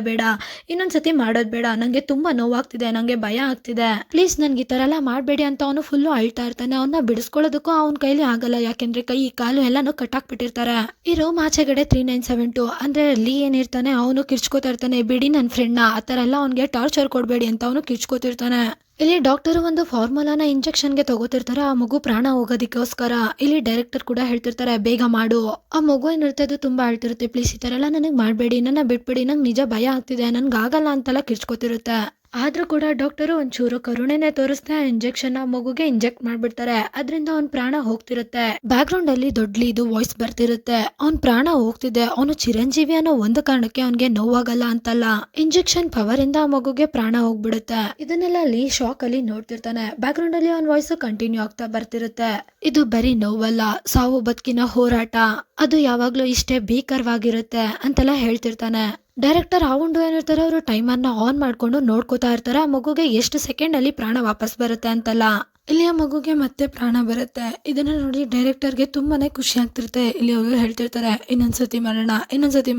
ಇನ್ನೊಂದ್ಸತಿ ಮಾಡೋದ್ ಬೇಡ, ನಂಗೆ ತುಂಬಾ ನೋವಾಗ್ತಿದೆ, ನಂಗೆ ಭಯ ಆಗ್ತಿದೆ, ಪ್ಲೀಸ್ ನನ್ಗೆ ಈ ತರ ಎಲ್ಲ ಮಾಡ್ಬೇಡಿ ಅಂತ ಅವನು ಫುಲ್ಲು ಅಳ್ತಾ ಇರ್ತಾನೆ. ಅವನ್ನ ಬಿಡಿಸ್ಕೊಳ್ಳೋದಕ್ಕೂ ಅವನ ಕೈಲಿ ಆಗಲ್ಲ, ಯಾಕೆಂದ್ರೆ ಕೈ ಕಾಲು ಎಲ್ಲಾನು ಕಟ್ಟಾಕ್ಬಿಟ್ಟಿರ್ತಾರೆ. ಈ ರೂಮ್ ಆಚೆಗಡೆ 3972 ಅಂದ್ರೆ ಲೀ ಏನಿರ್ತಾನೆ ಅವನು ಕಿರ್ಚ್ಕೋತಾ ಇರ್ತಾನೆ, ಬಿಡಿ ನನ್ ಫ್ರೆಂಡ್ ನ, ಆತರ ಎಲ್ಲ ಅವ್ನಿಗೆ ಟಾರ್ಚರ್ ಕೊಡ್ಬೇಡಿ ಅಂತ ಅವನು ಕಿರ್ಚ್ಕೋತಿರ್ತಾನೆ. ಇಲ್ಲಿ ಡಾಕ್ಟರ್ ಒಂದು ಫಾರ್ಮುಲಾನ ಇಂಜೆಕ್ಷನ್ಗೆ ತಗೋತಿರ್ತಾರೆ ಆ ಮಗು ಪ್ರಾಣ ಹೋಗೋದಕ್ಕೋಸ್ಕರ. ಇಲ್ಲಿ ಡೈರೆಕ್ಟರ್ ಕೂಡ ಹೇಳ್ತಿರ್ತಾರೆ, ಬೇಗ ಮಾಡು. ಆ ಮಗು ಏನಿರುತ್ತೆ ಅದು ತುಂಬಾ ಅಳ್ತಿರುತ್ತೆ, ಪ್ಲೀಸ್ ಈ ತರ ಎಲ್ಲ ನನಗೆ ಮಾಡ್ಬೇಡಿ, ನನ್ನ ಬಿಟ್ಬಿಡಿ, ನಂಗೆ ನಿಜ ಭಯ ಆಗ್ತಿದೆ, ನನ್ಗೆ ಆಗಲ್ಲ ಅಂತೆಲ್ಲ ಕಿರ್ಚ್ಕೋತಿರುತ್ತೆ. ಆದ್ರೂ ಕೂಡ ಡಾಕ್ಟರು ಒಂಚೂರು ಕರುಣೆನೆ ತೋರಿಸ್ತಾ ಇಂಜೆಕ್ಷನ್ ಆ ಮಗುಗೆ ಇಂಜೆಕ್ಟ್ ಮಾಡ್ಬಿಡ್ತಾರೆ. ಅದರಿಂದ ಅವ್ನ್ ಪ್ರಾಣ ಹೋಗ್ತಿರುತ್ತೆ. ಬ್ಯಾಕ್ ಗ್ರೌಂಡ್ ಅಲ್ಲಿ ದೊಡ್ಡಲಿ ಇದು ವಾಯ್ಸ್ ಬರ್ತಿರುತ್ತೆ. ಅವ್ನ್ ಪ್ರಾಣ ಹೋಗ್ತಿದೆ, ಅವನು ಚಿರಂಜೀವಿ ಅನ್ನೋ ಒಂದು ಕಾರಣಕ್ಕೆ ಅವನ್ಗೆ ನೋವಾಗಲ್ಲ ಅಂತಲ್ಲ, ಇಂಜೆಕ್ಷನ್ ಪವರ್ ಇಂದ ಆ ಮಗುಗೆ ಪ್ರಾಣ ಹೋಗ್ಬಿಡುತ್ತೆ. ಇದನ್ನೆಲ್ಲ ಅಲ್ಲಿ ಶಾಕ್ ಅಲ್ಲಿ ನೋಡ್ತಿರ್ತಾನೆ. ಬ್ಯಾಕ್ ಗ್ರೌಂಡ್ ಅಲ್ಲಿ ಅವ್ನ ವಾಯ್ಸ್ ಕಂಟಿನ್ಯೂ ಆಗ್ತಾ ಬರ್ತಿರುತ್ತೆ. ಇದು ಬರೀ ನೋವಲ್ಲ, ಸಾವು ಬದುಕಿನ ಹೋರಾಟ, ಅದು ಯಾವಾಗ್ಲೂ ಇಷ್ಟೇ ಭೀಕರವಾಗಿರುತ್ತೆ ಅಂತೆಲ್ಲ ಹೇಳ್ತಿರ್ತಾನೆ. ಡೈರೆಕ್ಟರ್ ಹಾವುಂಡು ಏನಿರ್ತಾರೆ, ಅವರು ಟೈಮರ್ನ ಆನ್ ಮಾಡ್ಕೊಂಡು ನೋಡ್ಕೋತಾ ಇರ್ತಾರೆ ಆ ಮಗುಗೆ ಎಷ್ಟು ಸೆಕೆಂಡ್ ಅಲ್ಲಿ ಪ್ರಾಣ ವಾಪಸ್ ಬರುತ್ತೆ ಅಂತಲ್ಲ. ಇಲ್ಲಿ ಆ ಮಗುಗೆ ಮತ್ತೆ ಪ್ರಾಣ ಬರುತ್ತೆ. ಇದನ್ನ ನೋಡಿ ಡೈರೆಕ್ಟರ್ಗೆ ತುಂಬಾನೇ ಖುಷಿ ಆಗ್ತಿರುತ್ತೆ. ಇಲ್ಲಿ ಅವರು ಹೇಳ್ತಿರ್ತಾರೆ ಇನ್ನೊಂದ್ಸತಿ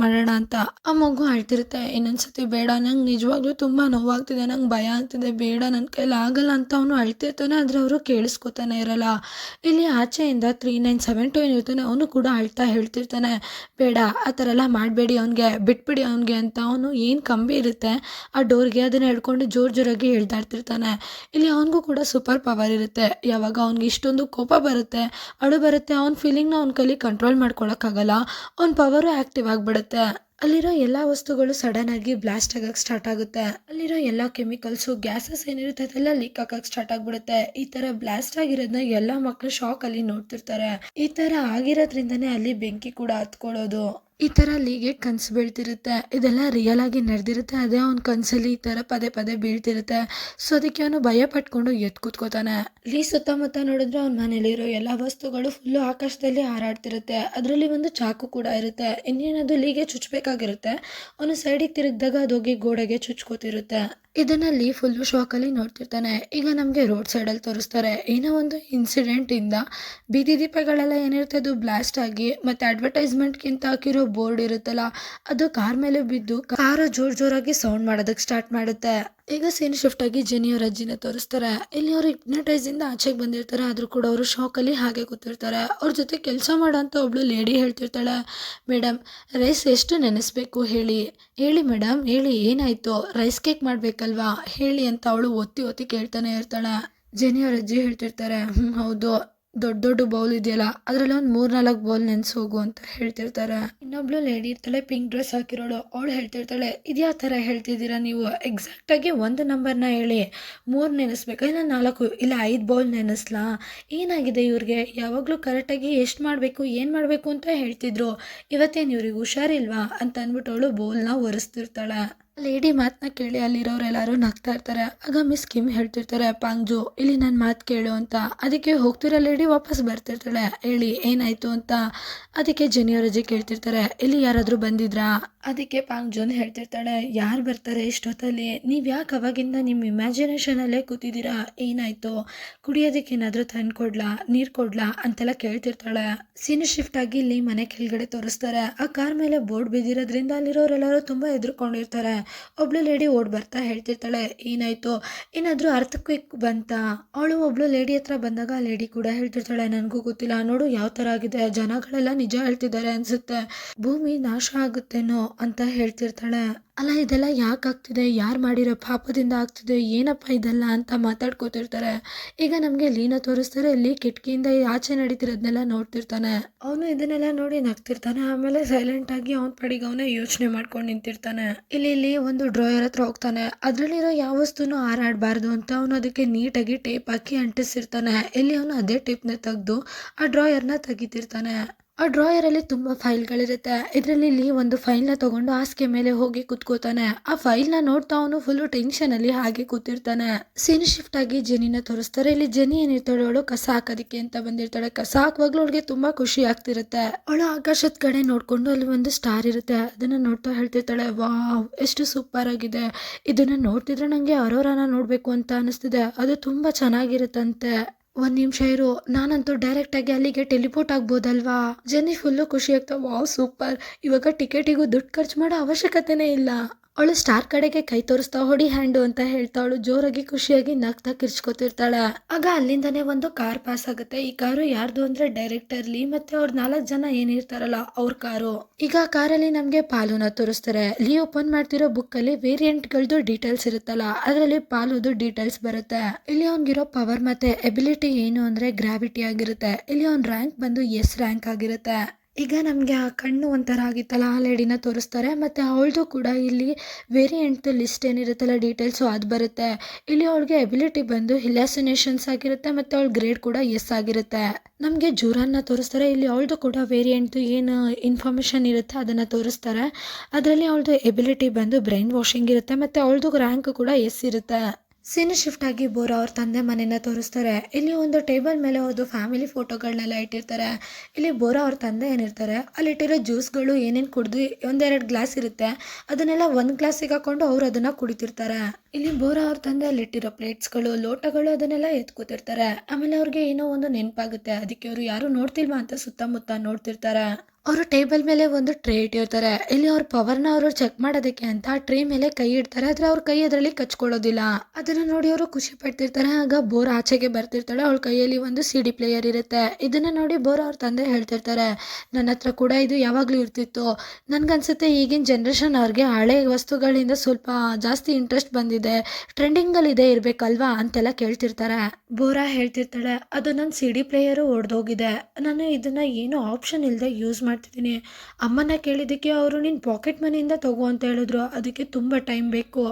ಮಾಡೋಣ ಅಂತ. ಆ ಮಗು ಹೇಳ್ತಿರುತ್ತೆ ಇನ್ನೊಂದ್ಸತಿ ಬೇಡ, ನಂಗೆ ನಿಜವಾಗ್ಲೂ ತುಂಬಾ ನೋವಾಗ್ತಿದೆ, ನಂಗೆ ಭಯ ಆಗ್ತಿದೆ, ಬೇಡ, ನನ್ನ ಕೈಲಿ ಆಗಲ್ಲ ಅಂತ ಅವನು ಅಳ್ತಿರ್ತಾನೆ. ಆದ್ರೆ ಅವರು ಕೇಳಿಸ್ಕೊತಾನೆ ಇರಲ್ಲ. ಇಲ್ಲಿ ಆಚೆಯಿಂದ 3972 ಏನಿರ್ತಾನೆ ಅವನು ಕೂಡ ಅಳ್ತಾ ಹೇಳ್ತಿರ್ತಾನೆ ಬೇಡ, ಆ ಥರ ಎಲ್ಲ ಮಾಡಬೇಡಿ, ಅವ್ನಿಗೆ ಬಿಟ್ಬಿಡಿ ಅವ್ನಿಗೆ ಅಂತ. ಅವನು ಏನು ಕಂಬಿ ಇರುತ್ತೆ ಆ ಡೋರ್ಗೆ ಅದನ್ನ ಹೇಳ್ಕೊಂಡು ಜೋರಾಗಿ ಹೇಳ್ದಾಡ್ತಿರ್ತಾನೆ. ಇಲ್ಲಿ ಅವನಿಗೂ ಕೂಡ ಸೂಪರ್ ಪವರ್ ಇರುತ್ತೆ. ಯಾವಾಗ ಅವ್ನಿಗೆ ಇಷ್ಟೊಂದು ಕೋಪ ಬರುತ್ತೆ, ಅಳು ಬರುತ್ತೆ, ಅವ್ನ ಫೀಲಿಂಗ್ನ ಅವ್ನ ಕೈಲಿ ಕಂಟ್ರೋಲ್ ಮಾಡ್ಕೊಳಕ್ಕಾಗಲ್ಲ, ಅವ್ನ ಪವರು ಆಕ್ಟಿವ್ ಆಗಿಬಿಡುತ್ತೆ. ಅಲ್ಲಿರೋ ಎಲ್ಲ ವಸ್ತುಗಳು ಸಡನ್ ಆಗಿ ಬ್ಲಾಸ್ಟ್ ಆಗಕ್ಕೆ ಸ್ಟಾರ್ಟ್ ಆಗುತ್ತೆ. ಅಲ್ಲಿರೋ ಎಲ್ಲ ಕೆಮಿಕಲ್ಸು ಗ್ಯಾಸಸ್ ಏನಿರುತ್ತೆ ಅದೆಲ್ಲ ಲೀಕ್ ಆಗಕ್ಕೆ ಸ್ಟಾರ್ಟ್ ಆಗ್ಬಿಡುತ್ತೆ. ಈ ತರ ಬ್ಲಾಸ್ಟ್ ಆಗಿರೋದನ್ನ ಎಲ್ಲ ಮಕ್ಕಳು ಶಾಕ್ ಅಲ್ಲಿ ನೋಡ್ತಿರ್ತಾರೆ. ಈ ತರ ಆಗಿರೋದ್ರಿಂದನೇ ಅಲ್ಲಿ ಬೆಂಕಿ ಕೂಡ ಹತ್ಕೊಳ್ಳೋದು. ಈ ತರ ಲೀಗೆ ಕನ್ಸು ಬೀಳ್ತಿರುತ್ತೆ. ಇದೆಲ್ಲ ರಿಯಲ್ ಆಗಿ ನಡೆದಿರುತ್ತೆ. ಅದೇ ಅವ್ನ ಕನ್ಸಲ್ಲಿ ಈ ತರ ಪದೇ ಪದೇ ಬೀಳ್ತಿರುತ್ತೆ. ಸೊ ಅದಕ್ಕೆ ಅವನು ಭಯ ಪಟ್ಕೊಂಡು ಎದ್ದು ಕೂತ್ಕೋತಾನೆ. ಲೀ ಸುತ್ತಮುತ್ತ ನೋಡಿದ್ರೆ ಅವ್ನ ಮನೇಲಿರೋ ಎಲ್ಲ ವಸ್ತುಗಳು ಫುಲ್ಲು ಆಕಾಶದಲ್ಲಿ ಹಾರಾಡ್ತಿರುತ್ತೆ. ಅದರಲ್ಲಿ ಒಂದು ಚಾಕು ಕೂಡ ಇರುತ್ತೆ. ಇನ್ನೇನದು ಲೀಗೆ ಚುಚ್ಚಬೇಕಾಗಿರುತ್ತೆ. ಅವನು ಸೈಡಿಗೆ ತಿರುಗಿದಾಗ ಅದೋಗಿ ಗೋಡೆಗೆ ಚುಚ್ಕೋತಿರುತ್ತೆ. ಇದನ್ನ ಲೀ ಫುಲ್ಲು ಶಾಕಲ್ಲಿ ನೋಡ್ತಿರ್ತಾನೆ. ಈಗ ನಮಗೆ ರೋಡ್ ಸೈಡಲ್ಲಿ ತೋರಿಸ್ತಾರೆ, ಏನೋ ಒಂದು ಇನ್ಸಿಡೆಂಟ್ ಇಂದ ಬೀದಿ ದೀಪಗಳೆಲ್ಲ ಏನಿರುತ್ತೆ ಅದು ಬ್ಲಾಸ್ಟ್ ಆಗಿ, ಮತ್ತೆ ಅಡ್ವರ್ಟೈಸ್ಮೆಂಟ್ಗಿಂತ ಹಾಕಿರೋ ಬೋರ್ಡ್ ಇರುತ್ತಲ್ಲ ಅದು ಕಾರ್ ಮೇಲೆ ಬಿದ್ದು ಕಾರು ಜೋರಾಗಿ ಸೌಂಡ್ ಮಾಡೋದಕ್ಕೆ ಸ್ಟಾರ್ಟ್ ಮಾಡುತ್ತೆ. ಈಗ ಸೀನ್ ಶಿಫ್ಟ್ ಆಗಿ ಜೆನಿ ಅವ್ರ ಅಜ್ಜಿನ ತೋರಿಸ್ತಾರೆ. ಇಲ್ಲಿ ಅವರು ಹಿಪ್ನಟೈಸ್ ಇಂದ ಆಚೆಗೆ ಬಂದಿರ್ತಾರೆ. ಆದ್ರೂ ಕೂಡ ಅವರು ಶಾಕ್ ಅಲ್ಲಿ ಹಾಗೆ ಕೂತಿರ್ತಾರೆ. ಅವ್ರ ಜೊತೆ ಕೆಲಸ ಮಾಡೋಂಥ ಒಬ್ಳು ಲೇಡಿ ಹೇಳ್ತಿರ್ತಾಳೆ, ಮೇಡಮ್ ರೈಸ್ ಎಷ್ಟು ನೆನೆಸ್ಬೇಕು ಹೇಳಿ ಮೇಡಮ್, ಹೇಳಿ ಏನಾಯ್ತು, ರೈಸ್ ಕೇಕ್ ಮಾಡ್ಬೇಕಲ್ವಾ ಹೇಳಿ ಅಂತ ಅವಳು ಒತ್ತಿ ಕೇಳ್ತಾನೆ ಇರ್ತಾಳೆ. ಜೆನಿ ಅವ್ರ ಅಜ್ಜಿ ಹೇಳ್ತಿರ್ತಾರೆ, ಹೌದು, ದೊಡ್ಡ ಬೌಲ್ ಇದೆಯಲ್ಲ ಅದರಲ್ಲಿ ಒಂದು 3-4 ಬೌಲ್ ನೆನ್ಸೋಗು ಅಂತ ಹೇಳ್ತಿರ್ತಾರೆ. ಇನ್ನೊಬ್ಳು ಲೇಡಿ ಇರ್ತಾಳೆ, ಪಿಂಕ್ ಡ್ರೆಸ್ ಹಾಕಿರೋಳು. ಅವಳು ಹೇಳ್ತಿರ್ತಾಳೆ, ಇದ್ಯಾ ಥರ ಹೇಳ್ತಿದ್ದೀರಾ ನೀವು, ಎಕ್ಸಾಕ್ಟಾಗಿ ಒಂದು ನಂಬರ್ನ ಹೇಳಿ, 3 ನೆನೆಸ್ಬೇಕಾ ಇಲ್ಲ 4 ಇಲ್ಲ 5 ಬೌಲ್ ನೆನೆಸ್ಲಾ, ಏನಾಗಿದೆ ಇವ್ರಿಗೆ, ಯಾವಾಗಲೂ ಕರೆಕ್ಟಾಗಿ ಎಷ್ಟು ಮಾಡಬೇಕು ಏನು ಮಾಡಬೇಕು ಅಂತ ಹೇಳ್ತಿದ್ರು, ಇವತ್ತೇನು ಇವ್ರಿಗೆ ಹುಷಾರಿಲ್ವಾ ಅಂತ ಅಂದ್ಬಿಟ್ಟು ಅವಳು ಬೌಲ್ನ ಒರೆಸ್ತಿರ್ತಾಳೆ. ಲೇಡಿ ಮಾತನ್ನ ಕೇಳಿ ಅಲ್ಲಿರೋರೆಲ್ಲರೂ ನಗ್ತಾ ಇರ್ತಾರೆ. ಆಗ ಮಿಸ್ ಕಿಮ್ ಹೇಳ್ತಿರ್ತಾರೆ, ಪಾಂಗ್ಜು ಇಲ್ಲಿ ನನ್ನ ಮಾತು ಕೇಳು ಅಂತ. ಅದಕ್ಕೆ ಹೋಗ್ತಿರೋ ಲೇಡಿ ವಾಪಸ್ ಬರ್ತಿರ್ತಾಳೆ, ಹೇಳಿ ಏನಾಯ್ತು ಅಂತ. ಅದಕ್ಕೆ ಜೆನಿಯರ್ ಅಜ್ಜಿ ಕೇಳ್ತಿರ್ತಾರೆ, ಇಲ್ಲಿ ಯಾರಾದರೂ ಬಂದಿದ್ರಾ. ಅದಕ್ಕೆ ಪಾಂಗ್ಜೋನ್ ಹೇಳ್ತಿರ್ತಾಳೆ, ಯಾರು ಬರ್ತಾರೆ ಇಷ್ಟೊತ್ತಲ್ಲಿ, ನೀವು ಯಾಕೆ ಅವಾಗಿಂದ ನಿಮ್ಮ ಇಮ್ಯಾಜಿನೇಷನಲ್ಲೇ ಕೂತಿದ್ದೀರಾ, ಏನಾಯ್ತು, ಕುಡಿಯೋದಕ್ಕೆ ಏನಾದರೂ ತಂದು ಕೊಡ್ಲಾ, ನೀರು ಕೊಡ್ಲಾ ಅಂತೆಲ್ಲ ಕೇಳ್ತಿರ್ತಾಳೆ. ಸೀನ್ ಶಿಫ್ಟ್ ಆಗಿ ಇಲ್ಲಿ ಮನೆ ಕೆಳಗಡೆ ತೋರಿಸ್ತಾರೆ. ಆ ಕಾರ್ ಮೇಲೆ ಬೋರ್ಡ್ ಬಿದ್ದಿರೋದ್ರಿಂದ ಅಲ್ಲಿರೋರೆಲ್ಲರೂ ತುಂಬ ಹೆದರ್ಕೊಂಡಿರ್ತಾರೆ. ಒಬ್ಳು ಲೇಡಿ ಓಡ್ ಬರ್ತಾ ಹೇಳ್ತಿರ್ತಾಳೆ, ಏನಾಯ್ತು, ಏನಾದರೂ ಅರ್ಥಕ್ಕೆ ಬಂತ. ಅವಳು ಒಬ್ಳು ಲೇಡಿ ಹತ್ರ ಬಂದಾಗ ಆ ಲೇಡಿ ಕೂಡ ಹೇಳ್ತಿರ್ತಾಳೆ, ನನಗೂ ಗೊತ್ತಿಲ್ಲ, ನೋಡು ಯಾವ ಥರ ಆಗಿದೆ, ಜನಗಳೆಲ್ಲ ನಿಜ ಹೇಳ್ತಿದ್ದಾರೆ ಅನ್ಸುತ್ತೆ, ಭೂಮಿ ನಾಶ ಆಗುತ್ತೇನೋ ಅಂತ ಹೇಳ್ತಿರ್ತಾಳೆ. ಅಲ್ಲ ಇದೆಲ್ಲ ಯಾಕೆ ಆಗ್ತಿದೆ, ಯಾರು ಮಾಡಿರೋ ಪಾಪದಿಂದ ಆಗ್ತಿದೆ, ಏನಪ್ಪ ಇದೆಲ್ಲ ಅಂತ ಮಾತಾಡ್ಕೋತಿರ್ತಾರೆ. ಈಗ ನಮಗೆ ಲೀನ ತೋರಿಸ್ತಾರೆ. ಇಲ್ಲಿ ಕಿಟಕಿಯಿಂದ ಆಚೆ ನಡೀತಿರೋದನ್ನೆಲ್ಲ ನೋಡ್ತಿರ್ತಾನೆ. ಅವನು ಇದನ್ನೆಲ್ಲ ನೋಡಿ ನಗ್ತಿರ್ತಾನೆ. ಆಮೇಲೆ ಸೈಲೆಂಟ್ ಆಗಿ ಅವನ ಪಡಿಗೆ ಅವನೇ ಯೋಚನೆ ಮಾಡ್ಕೊಂಡು ನಿಂತಿರ್ತಾನೆ. ಇಲ್ಲಿ ಒಂದು ಡ್ರಾಯರ್ ಹತ್ರ ಹೋಗ್ತಾನೆ. ಅದರಲ್ಲಿರೋ ಯಾವ ವಸ್ತುನೂ ಹಾರಾಡಬಾರ್ದು ಅಂತ ಅವನು ಅದಕ್ಕೆ ನೀಟಾಗಿ ಟೇಪ್ ಹಾಕಿ ಅಂಟಿಸಿರ್ತಾನೆ. ಇಲ್ಲಿ ಅವನು ಅದೇ ಟೇಪ್ನ ತೆಗೆದು ಆ ಡ್ರಾಯರ್ನ ತೆಗಿತಿರ್ತಾನೆ. ಆ ಡ್ರಾಯರಲ್ಲಿ ತುಂಬ ಫೈಲ್ಗಳಿರುತ್ತೆ. ಇದರಲ್ಲಿ ಒಂದು ಫೈಲ್ನ ತಗೊಂಡು ಹಾಸಿಗೆ ಮೇಲೆ ಹೋಗಿ ಕುತ್ಕೋತಾನೆ. ಆ ಫೈಲ್ನ ನೋಡ್ತಾ ಅವನು ಫುಲ್ಲು ಟೆನ್ಷನಲ್ಲಿ ಹಾಗೆ ಕೂತಿರ್ತಾನೆ. ಸೀನ್ ಶಿಫ್ಟ್ ಆಗಿ ಜೆನಿನ ತೋರಿಸ್ತಾರೆ. ಇಲ್ಲಿ ಜೆನಿ ಏನಿರ್ತಾಳೆ, ಅವಳು ಕಸ ಹಾಕೋದಕ್ಕೆ ಅಂತ ಬಂದಿರ್ತಾಳೆ. ಕಸ ಹಾಕುವಾಗ್ಲೂ ಅವಳಿಗೆ ತುಂಬ ಖುಷಿ ಆಗ್ತಿರುತ್ತೆ. ಅವಳು ಆಕಾಶದ ಕಡೆ ನೋಡ್ಕೊಂಡು ಅಲ್ಲಿ ಒಂದು ಸ್ಟಾರ್ ಇರುತ್ತೆ, ಅದನ್ನ ನೋಡ್ತಾ ಹೇಳ್ತಿರ್ತಾಳೆ, ವಾವ್ ಎಷ್ಟು ಸೂಪರ್ ಆಗಿದೆ, ಇದನ್ನ ನೋಡ್ತಿದ್ರೆ ನಂಗೆ ಅರೋರಾನ ನೋಡ್ಬೇಕು ಅಂತ ಅನಿಸ್ತಿದೆ, ಅದು ತುಂಬಾ ಚೆನ್ನಾಗಿರುತ್ತಂತೆ. ಒಂದ್ ನಿಮಿಷ ಇರು, ನಾನಂತೂ ಡೈರೆಕ್ಟ್ ಆಗಿ ಅಲ್ಲಿಗೆ ಟೆಲಿಪೋರ್ಟ್ ಆಗ್ಬೋದಲ್ವಾ. ಜೆನಿ ಫುಲ್ಲು ಖುಷಿ ಆಗ್ತಾ, ವಾವ್ ಸೂಪರ್, ಇವಾಗ ಟಿಕೆಟಿಗೂ ದುಡ್ಡು ಖರ್ಚು ಮಾಡೋ ಅವಶ್ಯಕತೆನೇ ಇಲ್ಲ. ಅವಳು ಸ್ಟಾರ್ ಕಡೆಗೆ ಕೈ ತೋರಿಸ್ತಾ, ಹೊಡಿ ಹ್ಯಾಂಡು ಅಂತ ಹೇಳ್ತಾ ಅವಳು ಜೋರಾಗಿ ಖುಷಿಯಾಗಿ ನಗ್ತಾ ಕಿರ್ಚ್ಕೋತಿರ್ತಾಳೆ. ಆಗ ಅಲ್ಲಿಂದಾನೆ ಒಂದು ಕಾರ್ ಪಾಸ್ ಆಗುತ್ತೆ. ಈ ಕಾರು ಯಾರ್ದು ಅಂದ್ರೆ ಡೈರೆಕ್ಟರ್ ಲೀ ಮತ್ತೆ ಅವ್ರ 4 ಜನ ಏನಿರ್ತಾರಲ್ಲ ಅವ್ರ ಕಾರು. ಈಗ ಆ ಕಾರಲ್ಲಿ ನಮ್ಗೆ ಪಾಲುನ ತೋರಿಸ್ತಾರೆ. ಲೀ ಓಪನ್ ಮಾಡ್ತಿರೋ ಬುಕ್ ಅಲ್ಲಿ ವೇರಿಯಂಟ್ ಗಳದ್ದು ಡೀಟೇಲ್ಸ್ ಇರುತ್ತಲ್ಲ, ಅದರಲ್ಲಿ ಪಾಲುದು ಡೀಟೇಲ್ಸ್ ಬರುತ್ತೆ. ಇಲ್ಲಿ ಅವ್ನಿಗಿರೋ ಪವರ್ ಮತ್ತೆ ಎಬಿಲಿಟಿ ಏನು ಅಂದ್ರೆ ಗ್ರಾವಿಟಿ ಆಗಿರುತ್ತೆ. ಇಲ್ಲಿ ಅವ್ನ ರ್ಯಾಂಕ್ ಬಂದು ಎಸ್ ರ್ಯಾಂಕ್ ಆಗಿರುತ್ತೆ. ಈಗ ನಮಗೆ ಆ ಕಣ್ಣು ಒಂಥರ ಆಗಿತ್ತಲ್ಲ ಆ ಲೇಡಿನ ತೋರಿಸ್ತಾರೆ ಮತ್ತು ಅವಳದು ಕೂಡ ಇಲ್ಲಿ ವೇರಿಯಂಟ್ ಲಿಸ್ಟ್ ಏನಿರುತ್ತಲ್ಲ ಡೀಟೇಲ್ಸು ಅದು ಬರುತ್ತೆ. ಇಲ್ಲಿ ಅವಳಿಗೆ ಎಬಿಲಿಟಿ ಬಂದು ಹಿಲಾಸಿನೇಷನ್ಸ್ ಆಗಿರುತ್ತೆ ಮತ್ತು ಅವಳ ಗ್ರೇಡ್ ಕೂಡ ಎಸ್ ಆಗಿರುತ್ತೆ. ನಮಗೆ ಜೂರಾನ್ನ ತೋರಿಸ್ತಾರೆ. ಇಲ್ಲಿ ಅವಳದು ಕೂಡ ವೇರಿಯಂಟು ಏನು ಇನ್ಫಾರ್ಮೇಷನ್ ಇರುತ್ತೆ ಅದನ್ನು ತೋರಿಸ್ತಾರೆ. ಅದರಲ್ಲಿ ಅವಳದು ಎಬಿಲಿಟಿ ಬಂದು ಬ್ರೈನ್ ವಾಷಿಂಗ್ ಇರುತ್ತೆ ಮತ್ತು ಅವಳದು ರ್ಯಾಂಕ್ ಕೂಡ ಎಸ್ ಇರುತ್ತೆ. ಸೀನ್ ಶಿಫ್ಟ್ ಆಗಿ ಬೋರಾ ಅವ್ರ ತಂದೆ ಮನೆಯನ್ನ ತೋರಿಸ್ತಾರೆ. ಇಲ್ಲಿ ಒಂದು ಟೇಬಲ್ ಮೇಲೆ ಅವ್ರದ್ದು ಫ್ಯಾಮಿಲಿ ಫೋಟೋಗಳನ್ನೆಲ್ಲ ಇಟ್ಟಿರ್ತಾರೆ. ಇಲ್ಲಿ ಬೋರಾ ಅವ್ರ ತಂದೆ ಏನಿರ್ತಾರೆ ಅಲ್ಲಿಟ್ಟಿರೋ ಜ್ಯೂಸ್ಗಳು ಏನೇನು ಕುಡ್ದು ಒಂದೆರಡು ಗ್ಲಾಸ್ ಇರುತ್ತೆ ಅದನ್ನೆಲ್ಲ ಒಂದು ಗ್ಲಾಸಿಗೆ ಹಾಕೊಂಡು ಅವ್ರು ಅದನ್ನ ಕುಡಿತಿರ್ತಾರೆ. ಇಲ್ಲಿ ಬೋರಾ ಅವ್ರ ತಂದೆ ಅಲ್ಲಿಟ್ಟಿರೋ ಪ್ಲೇಟ್ಸ್ಗಳು ಲೋಟಗಳು ಅದನ್ನೆಲ್ಲ ಎತ್ಕೋತಿರ್ತಾರೆ. ಆಮೇಲೆ ಅವ್ರಿಗೆ ಏನೋ ಒಂದು ನೆನಪಾಗುತ್ತೆ. ಅದಕ್ಕೆ ಅವರು ಯಾರು ನೋಡ್ತಿಲ್ವಾ ಅಂತ ಸುತ್ತಮುತ್ತ ನೋಡ್ತಿರ್ತಾರೆ. ಅವರು ಟೇಬಲ್ ಮೇಲೆ ಒಂದು ಟ್ರೇ ಇಟ್ಟಿರ್ತಾರೆ. ಇಲ್ಲಿ ಅವ್ರ ಪವರ್ನ ಅವರು ಚೆಕ್ ಮಾಡೋದಕ್ಕೆ ಅಂತ ಆ ಟ್ರೇ ಮೇಲೆ ಕೈ ಇಡ್ತಾರೆ. ಆದ್ರೆ ಅವ್ರ ಕೈ ಅದರಲ್ಲಿ ಕಚ್ಕೊಳ್ಳೋದಿಲ್ಲ. ಅದನ್ನ ನೋಡಿ ಅವರು ಖುಷಿ ಪಡ್ತಿರ್ತಾರೆ. ಆಗ ಬೋರ್ ಆಚೆಗೆ ಬರ್ತಿರ್ತಾಳೆ. ಅವಳ ಕೈಯಲ್ಲಿ ಒಂದು CD ಪ್ಲೇಯರ್ ಇರುತ್ತೆ. ಇದನ್ನ ನೋಡಿ ಬೋರ್ ಅವ್ರ ತಂದೆ ಹೇಳ್ತಿರ್ತಾರೆ, ನನ್ನ ಹತ್ರ ಕೂಡ ಇದು ಯಾವಾಗ್ಲೂ ಇರ್ತಿತ್ತು. ನನ್ಗನ್ಸುತ್ತೆ ಈಗಿನ ಜನ್ರೇಷನ್ ಅವ್ರಿಗೆ ಹಳೆ ವಸ್ತುಗಳಿಂದ ಸ್ವಲ್ಪ ಜಾಸ್ತಿ ಇಂಟ್ರೆಸ್ಟ್ ಬಂದಿದೆ, ಟ್ರೆಂಡಿಂಗ್ ಅಲ್ಲಿ ಇದೆ ಇರ್ಬೇಕಲ್ವಾ ಅಂತೆಲ್ಲ ಕೇಳ್ತಿರ್ತಾರೆ. ಬೋರಾ ಹೇಳ್ತಿರ್ತಾಳೆ, ಅದು ನನ್ನ CD ಪ್ಲೇಯರು ಒಡೆದೋಗಿದೆ. ನಾನು ಇದನ್ನ ಏನು ಆಪ್ಷನ್ ಇಲ್ಲದೆ ಯೂಸ್ ಮಾಡ್ತಿದ್ದೀನಿ. ಅಮ್ಮನ ಕೇಳಿದ್ದಕ್ಕೆ ಅವರು ನಿನ್ನ ಪಾಕೆಟ್ ಮನಿಯಿಂದ ತಗೋ ಅಂತ ಹೇಳಿದ್ರು. ಅದಕ್ಕೆ ತುಂಬ ಟೈಮ್ ಬೇಕು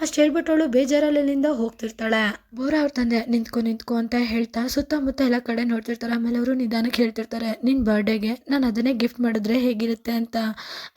ಅಷ್ಟು ಹೇಳ್ಬಿಟ್ಟು ಅವಳು ಬೇಜಾರಲ್ಲಿಂದ ಹೋಗ್ತಿರ್ತಾಳೆ. ಬೋರಾ ಅವ್ರ ತಂದೆ ನಿಂತ್ಕೊ ಅಂತ ಹೇಳ್ತಾ ಸುತ್ತಮುತ್ತ ಎಲ್ಲ ಕಡೆ ನೋಡ್ತಿರ್ತಾರೆ. ಆಮೇಲೆ ಅವರು ನಿಧಾನಕ್ಕೆ ಹೇಳ್ತಿರ್ತಾರೆ, ನಿನ್ನ ಬರ್ಡೇಗೆ ನಾನು ಅದನ್ನೇ ಗಿಫ್ಟ್ ಮಾಡಿದ್ರೆ ಹೇಗಿರುತ್ತೆ ಅಂತ.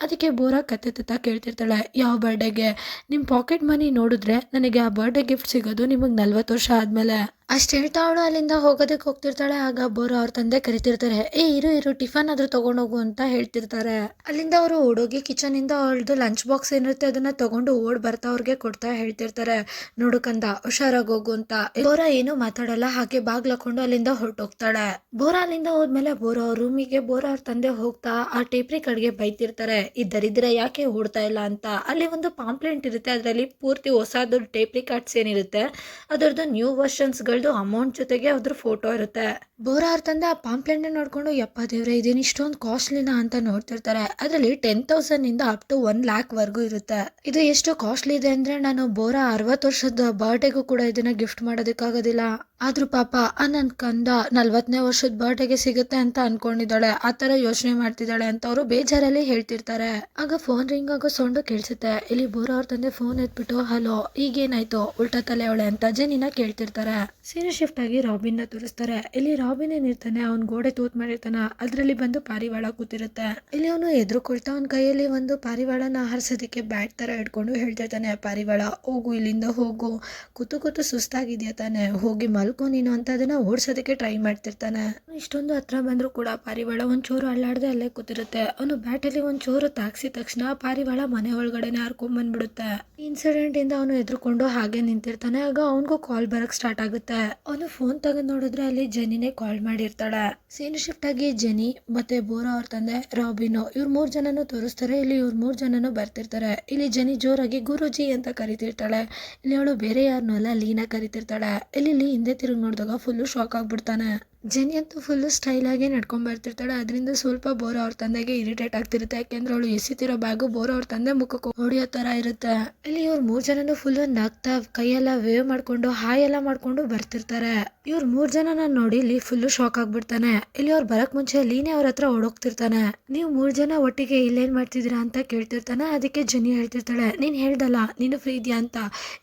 ಅದಕ್ಕೆ ಬೋರಾ ಕತೆ ತತ್ತ ಕೇಳ್ತಿರ್ತಾಳೆ, ಯಾವ ಬರ್ಡೇಗೆ? ನಿಮ್ಮ ಪಾಕೆಟ್ ಮನಿ ನೋಡಿದ್ರೆ ನನಗೆ ಆ ಬರ್ಡೇ ಗಿಫ್ಟ್ ಸಿಗೋದು ನಿಮಗೆ 40 ವರ್ಷ ಆದಮೇಲೆ. ಅಷ್ಟು ಹೇಳ್ತಾ ಅವಳು ಅಲ್ಲಿಂದ ಹೋಗೋದಕ್ಕೆ ಹೋಗ್ತಿರ್ತಾಳೆ. ಆಗ ಬೋರಾ ಅವ್ರ ತಂದೆ ಕರಿತಿರ್ತಾರೆ, ಇರು ಟಿಫನ್ ಆದ್ರೂ ತಗೊಂಡೋಗು ಅಂತ ಹೇಳ್ತಿರ್ತಾರೆ. ಅಲ್ಲಿಂದ ಅವರು ಓಡೋಗಿ ಕಿಚನ್ ಇಂದ ಅವಳದು ಲಂಚ್ ಬಾಕ್ಸ್ ಏನಿರುತ್ತೆ ಅದನ್ನ ತಗೊಂಡು ಓಡ್ ಬರ್ತಾ ಅವ್ರಿಗೆ ಕೊಡ್ತಾ ಹೇಳ್ತಿರ್ತಾರೆ, ನೋಡು ಕಂದ ಹುಷಾರಾಗಿ ಹೋಗು ಅಂತ. ಬೋರಾ ಏನು ಮಾತಾಡಲ್ಲ, ಹಾಗೆ ಬಾಗ್ಲಾಕೊಂಡು ಅಲ್ಲಿಂದ ಹೊರಟೋಗ್ತಾಳೆ. ಬೋರಾ ಅಲ್ಲಿಂದ ಹೋದ್ಮೇಲೆ ಬೋರಾ ಅವ್ರ ರೂಮಿಗೆ ಬೋರಾ ಅವ್ರ ತಂದೆ ಹೋಗ್ತಾ ಆ ಟೇಪ್ರಿ ಕಡೆಗೆ ಬೈತಿರ್ತಾರೆ, ಇದ್ದರಿದ್ರೆ ಯಾಕೆ ಓಡ್ತಾ ಇಲ್ಲ ಅಂತ. ಅಲ್ಲಿ ಒಂದು ಪಾಂಪ್ಲೆಂಟ್ ಇರುತ್ತೆ, ಅದರಲ್ಲಿ ಪೂರ್ತಿ ಹೊಸದು ಟೇಪ್ರಿ ಕಾರ್ಡ್ಸ್ ಏನಿರುತ್ತೆ ಅದರದ್ದು ನ್ಯೂ ವರ್ಷನ್ಸ್ ಅಮೌಂಟ್ ಜೊತೆಗೆ ಅದ್ರ ಫೋಟೋ ಇರುತ್ತೆ. ಬೋರಾ ಅವ್ರ ತಂದೆ ಆ ಪಾಂಪ್ಲೆಂಟ್ ನೋಡ್ಕೊಂಡು, ಯಪ್ಪ ದೇವ್ರೆ ಇದೇನು ಇಷ್ಟೊಂದು ಕಾಸ್ಟ್ಲಿನಾ ಅಂತ ನೋಡ್ತಿರ್ತಾರೆ. ಅದರಲ್ಲಿ 10,000 ಇಂದ ಅಪ್ ಟು 1 lakh ವರ್ಗೂ ಇರುತ್ತೆ. ಇದು ಎಷ್ಟು ಕಾಸ್ಟ್ಲಿ ಇದೆ ಅಂದ್ರೆ ನಾನು ಬೋರಾ 60 ವರ್ಷದ ಬರ್ಡೇಗೂ ಕೂಡ ಇದನ್ನ ಗಿಫ್ಟ್ ಮಾಡೋದಕ್ಕಾಗೋದಿಲ್ಲ. ಆದ್ರೂ ಪಾಪ ನನ್ನ ಕಂದ 40ನೇ ವರ್ಷದ ಬರ್ಡೇಗೆ ಸಿಗುತ್ತೆ ಅಂತ ಅನ್ಕೊಂಡಿದ್ದಾಳೆ, ಆತರ ಯೋಚನೆ ಮಾಡ್ತಿದ್ದಾಳೆ ಅಂತ ಅವರು ಬೇಜಾರಲ್ಲಿ ಹೇಳ್ತಿರ್ತಾರೆ. ಆಗ ಫೋನ್ ರಿಂಗ್ ಆಗೋ ಸೌಂಡು ಕೇಳಿಸುತ್ತೆ. ಇಲ್ಲಿ ಬೋರಾ ಅವ್ರ ತಂದೆ ಫೋನ್ ಎತ್ಬಿಟ್ಟು, ಹಲೋ ಈಗೇನಾಯ್ತು ಉಲ್ಟಾ ತಲೆ ಅವಳೆ ಅಂತ ಜೆನಿನ ಕೇಳ್ತಿರ್ತಾರೆ. ಸೀರೆ ಶಿಫ್ಟ್ ಆಗಿ ರಾಬಿನ್ ನ ತೋರಿಸ್ತಾರೆ. ಇಲ್ಲಿ ರಾಬಿನ್ ಏನಿರ್ತಾನೆ ಅವ್ನ್ ಗೋಡೆ ತೂತ್ ಮಾಡಿರ್ತಾನ, ಅದ್ರಲ್ಲಿ ಬಂದು ಪಾರಿವಾಳ ಕೂತಿರುತ್ತೆ. ಇಲ್ಲಿ ಅವನು ಎದುರುಕೊಳ್ತಾ ಅವ್ನ ಕೈಯಲ್ಲಿ ಒಂದು ಪಾರಿವಾಳನ ಆರಿಸೋದಕ್ಕೆ ಬ್ಯಾಟ್ ತರ ಇಟ್ಕೊಂಡು ಹೇಳ್ತಿರ್ತಾನೆ, ಪಾರಿವಾಳ ಹೋಗು ಇಲ್ಲಿಂದ ಹೋಗು, ಕೂತು ಸುಸ್ತಾಗಿದ್ಯಾ ತಾನೆ, ಹೋಗಿ ಮಲ್ಕೊ ನೀನು ಅಂತ ಅದನ್ನ ಓಡಿಸೋದಕ್ಕೆ ಟ್ರೈ ಮಾಡ್ತಿರ್ತಾನೆ. ಇಷ್ಟೊಂದು ಹತ್ರ ಬಂದ್ರು ಕೂಡ ಪಾರಿವಾಳ ಒಂಚೂರು ಅಲ್ಲಾಡದೆ ಅಲ್ಲೇ ಕೂತಿರುತ್ತೆ. ಅವನು ಬ್ಯಾಟಲ್ಲಿ ಒಂಚೂರು ತಾಕ್ಸಿದ ತಕ್ಷಣ ಪಾರಿವಾಳ ಮನೆ ಒಳಗಡೆನೆ ಹಾರ್ಕೊಂಡ್ ಬಂದ್ಬಿಡುತ್ತೆ. ಇನ್ಸಿಡೆಂಟ್ ಇಂದ ಅವನು ಎದ್ರುಕೊಂಡು ಹಾಗೆ ನಿಂತಿರ್ತಾನೆ. ಆಗ ಅವನಿಗೂ ಕಾಲ್ ಬರಕ್ ಸ್ಟಾರ್ಟ್ ಆಗುತ್ತೆ. ಅವನು ಫೋನ್ ತೆಗೆದು ನೋಡಿದ್ರೆ ಅಲ್ಲಿ ಜೆನಿನೇ ಕಾಲ್ ಮಾಡಿರ್ತಾಳೆ. ಸೀನ್ ಶಿಫ್ಟ್ ಆಗಿ ಜೆನಿ ಮತ್ತೆ ಬೋರಾ ಅವ್ರ ತಂದೆ ರಾಬಿನ್ ಇವ್ರ 3 ಜನನು ತೋರಿಸ್ತಾರೆ. ಇಲ್ಲಿ ಇವ್ರ 3 ಜನನು ಬರ್ತಿರ್ತಾರೆ. ಇಲ್ಲಿ ಜೆನಿ ಜೋರಾಗಿ ಗುರುಜಿ ಅಂತ ಕರಿತಿರ್ತಾಳೆ. ಇಲ್ಲಿ ಅವಳು ಬೇರೆ ಯಾರನ್ನೂ ಅಲ್ಲ ಲೀನ ಕರಿತಿರ್ತಾಳೆ. ಇಲ್ಲಿ ಹಿಂದೆ ತಿರುಗಿ ನೋಡಿದಾಗ ಫುಲ್ಲು ಶಾಕ್ ಆಗ್ಬಿಡ್ತಾನೆ. ಜೆನಿ ಅಂತೂ ಫುಲ್ಲು ಸ್ಟೈಲ್ ಆಗಿ ನಡ್ಕೊಂಡ್ ಬರ್ತಿರ್ತಾಳೆ. ಅದರಿಂದ ಸ್ವಲ್ಪ ಬೋರಾ ಅವ್ರ ತಂದೆಗೆ ಇರಿಟೇಟ್ ಆಗ್ತಿರುತ್ತೆ. ಯಾಕೆಂದ್ರೆ ಅವಳು ಎಸಿತಿರೋ ಬ್ಯಾಗು ಬೋರಾ ಅವ್ರ ತಂದೆ ಮುಖಕ್ಕೆ ಹೊಡಿಯೋ ತರ ಇರುತ್ತೆ. ಇಲ್ಲಿ ಇವ್ರ 3 ಜನನು ಫುಲ್ಲು ನಗ್ತಾ ಕೈಯೆಲ್ಲ ವೇವ್ ಮಾಡ್ಕೊಂಡು ಹಾಯ್ ಎಲ್ಲ ಮಾಡ್ಕೊಂಡು ಬರ್ತಿರ್ತಾರೆ. ಇವ್ರ 3 ಜನನ ನೋಡಿ ಇಲ್ಲಿ ಫುಲ್ಲು ಶಾಕ್ ಆಗ್ಬಿಡ್ತಾನೆ. ಇಲ್ಲಿ ಅವ್ರು ಬರಕ್ ಮುಂಚೆ ಲೀನೆ ಅವ್ರ ಹತ್ರ ಓಡೋಗ್ತಿರ್ತಾನೆ. ನೀವು 3 ಜನ ಒಟ್ಟಿಗೆ ಇಲ್ಲೇನ್ ಮಾಡ್ತಿದ್ದೀರಾ ಅಂತ ಕೇಳ್ತಿರ್ತಾನೆ. ಅದಕ್ಕೆ ಜೆನಿ ಹೇಳ್ತಿರ್ತಾಳೆ, ನೀನ್ ಹೇಳ್ದಲ್ಲ ನೀನು ಫ್ರೀ ಇದೆಯಾ ಅಂತ,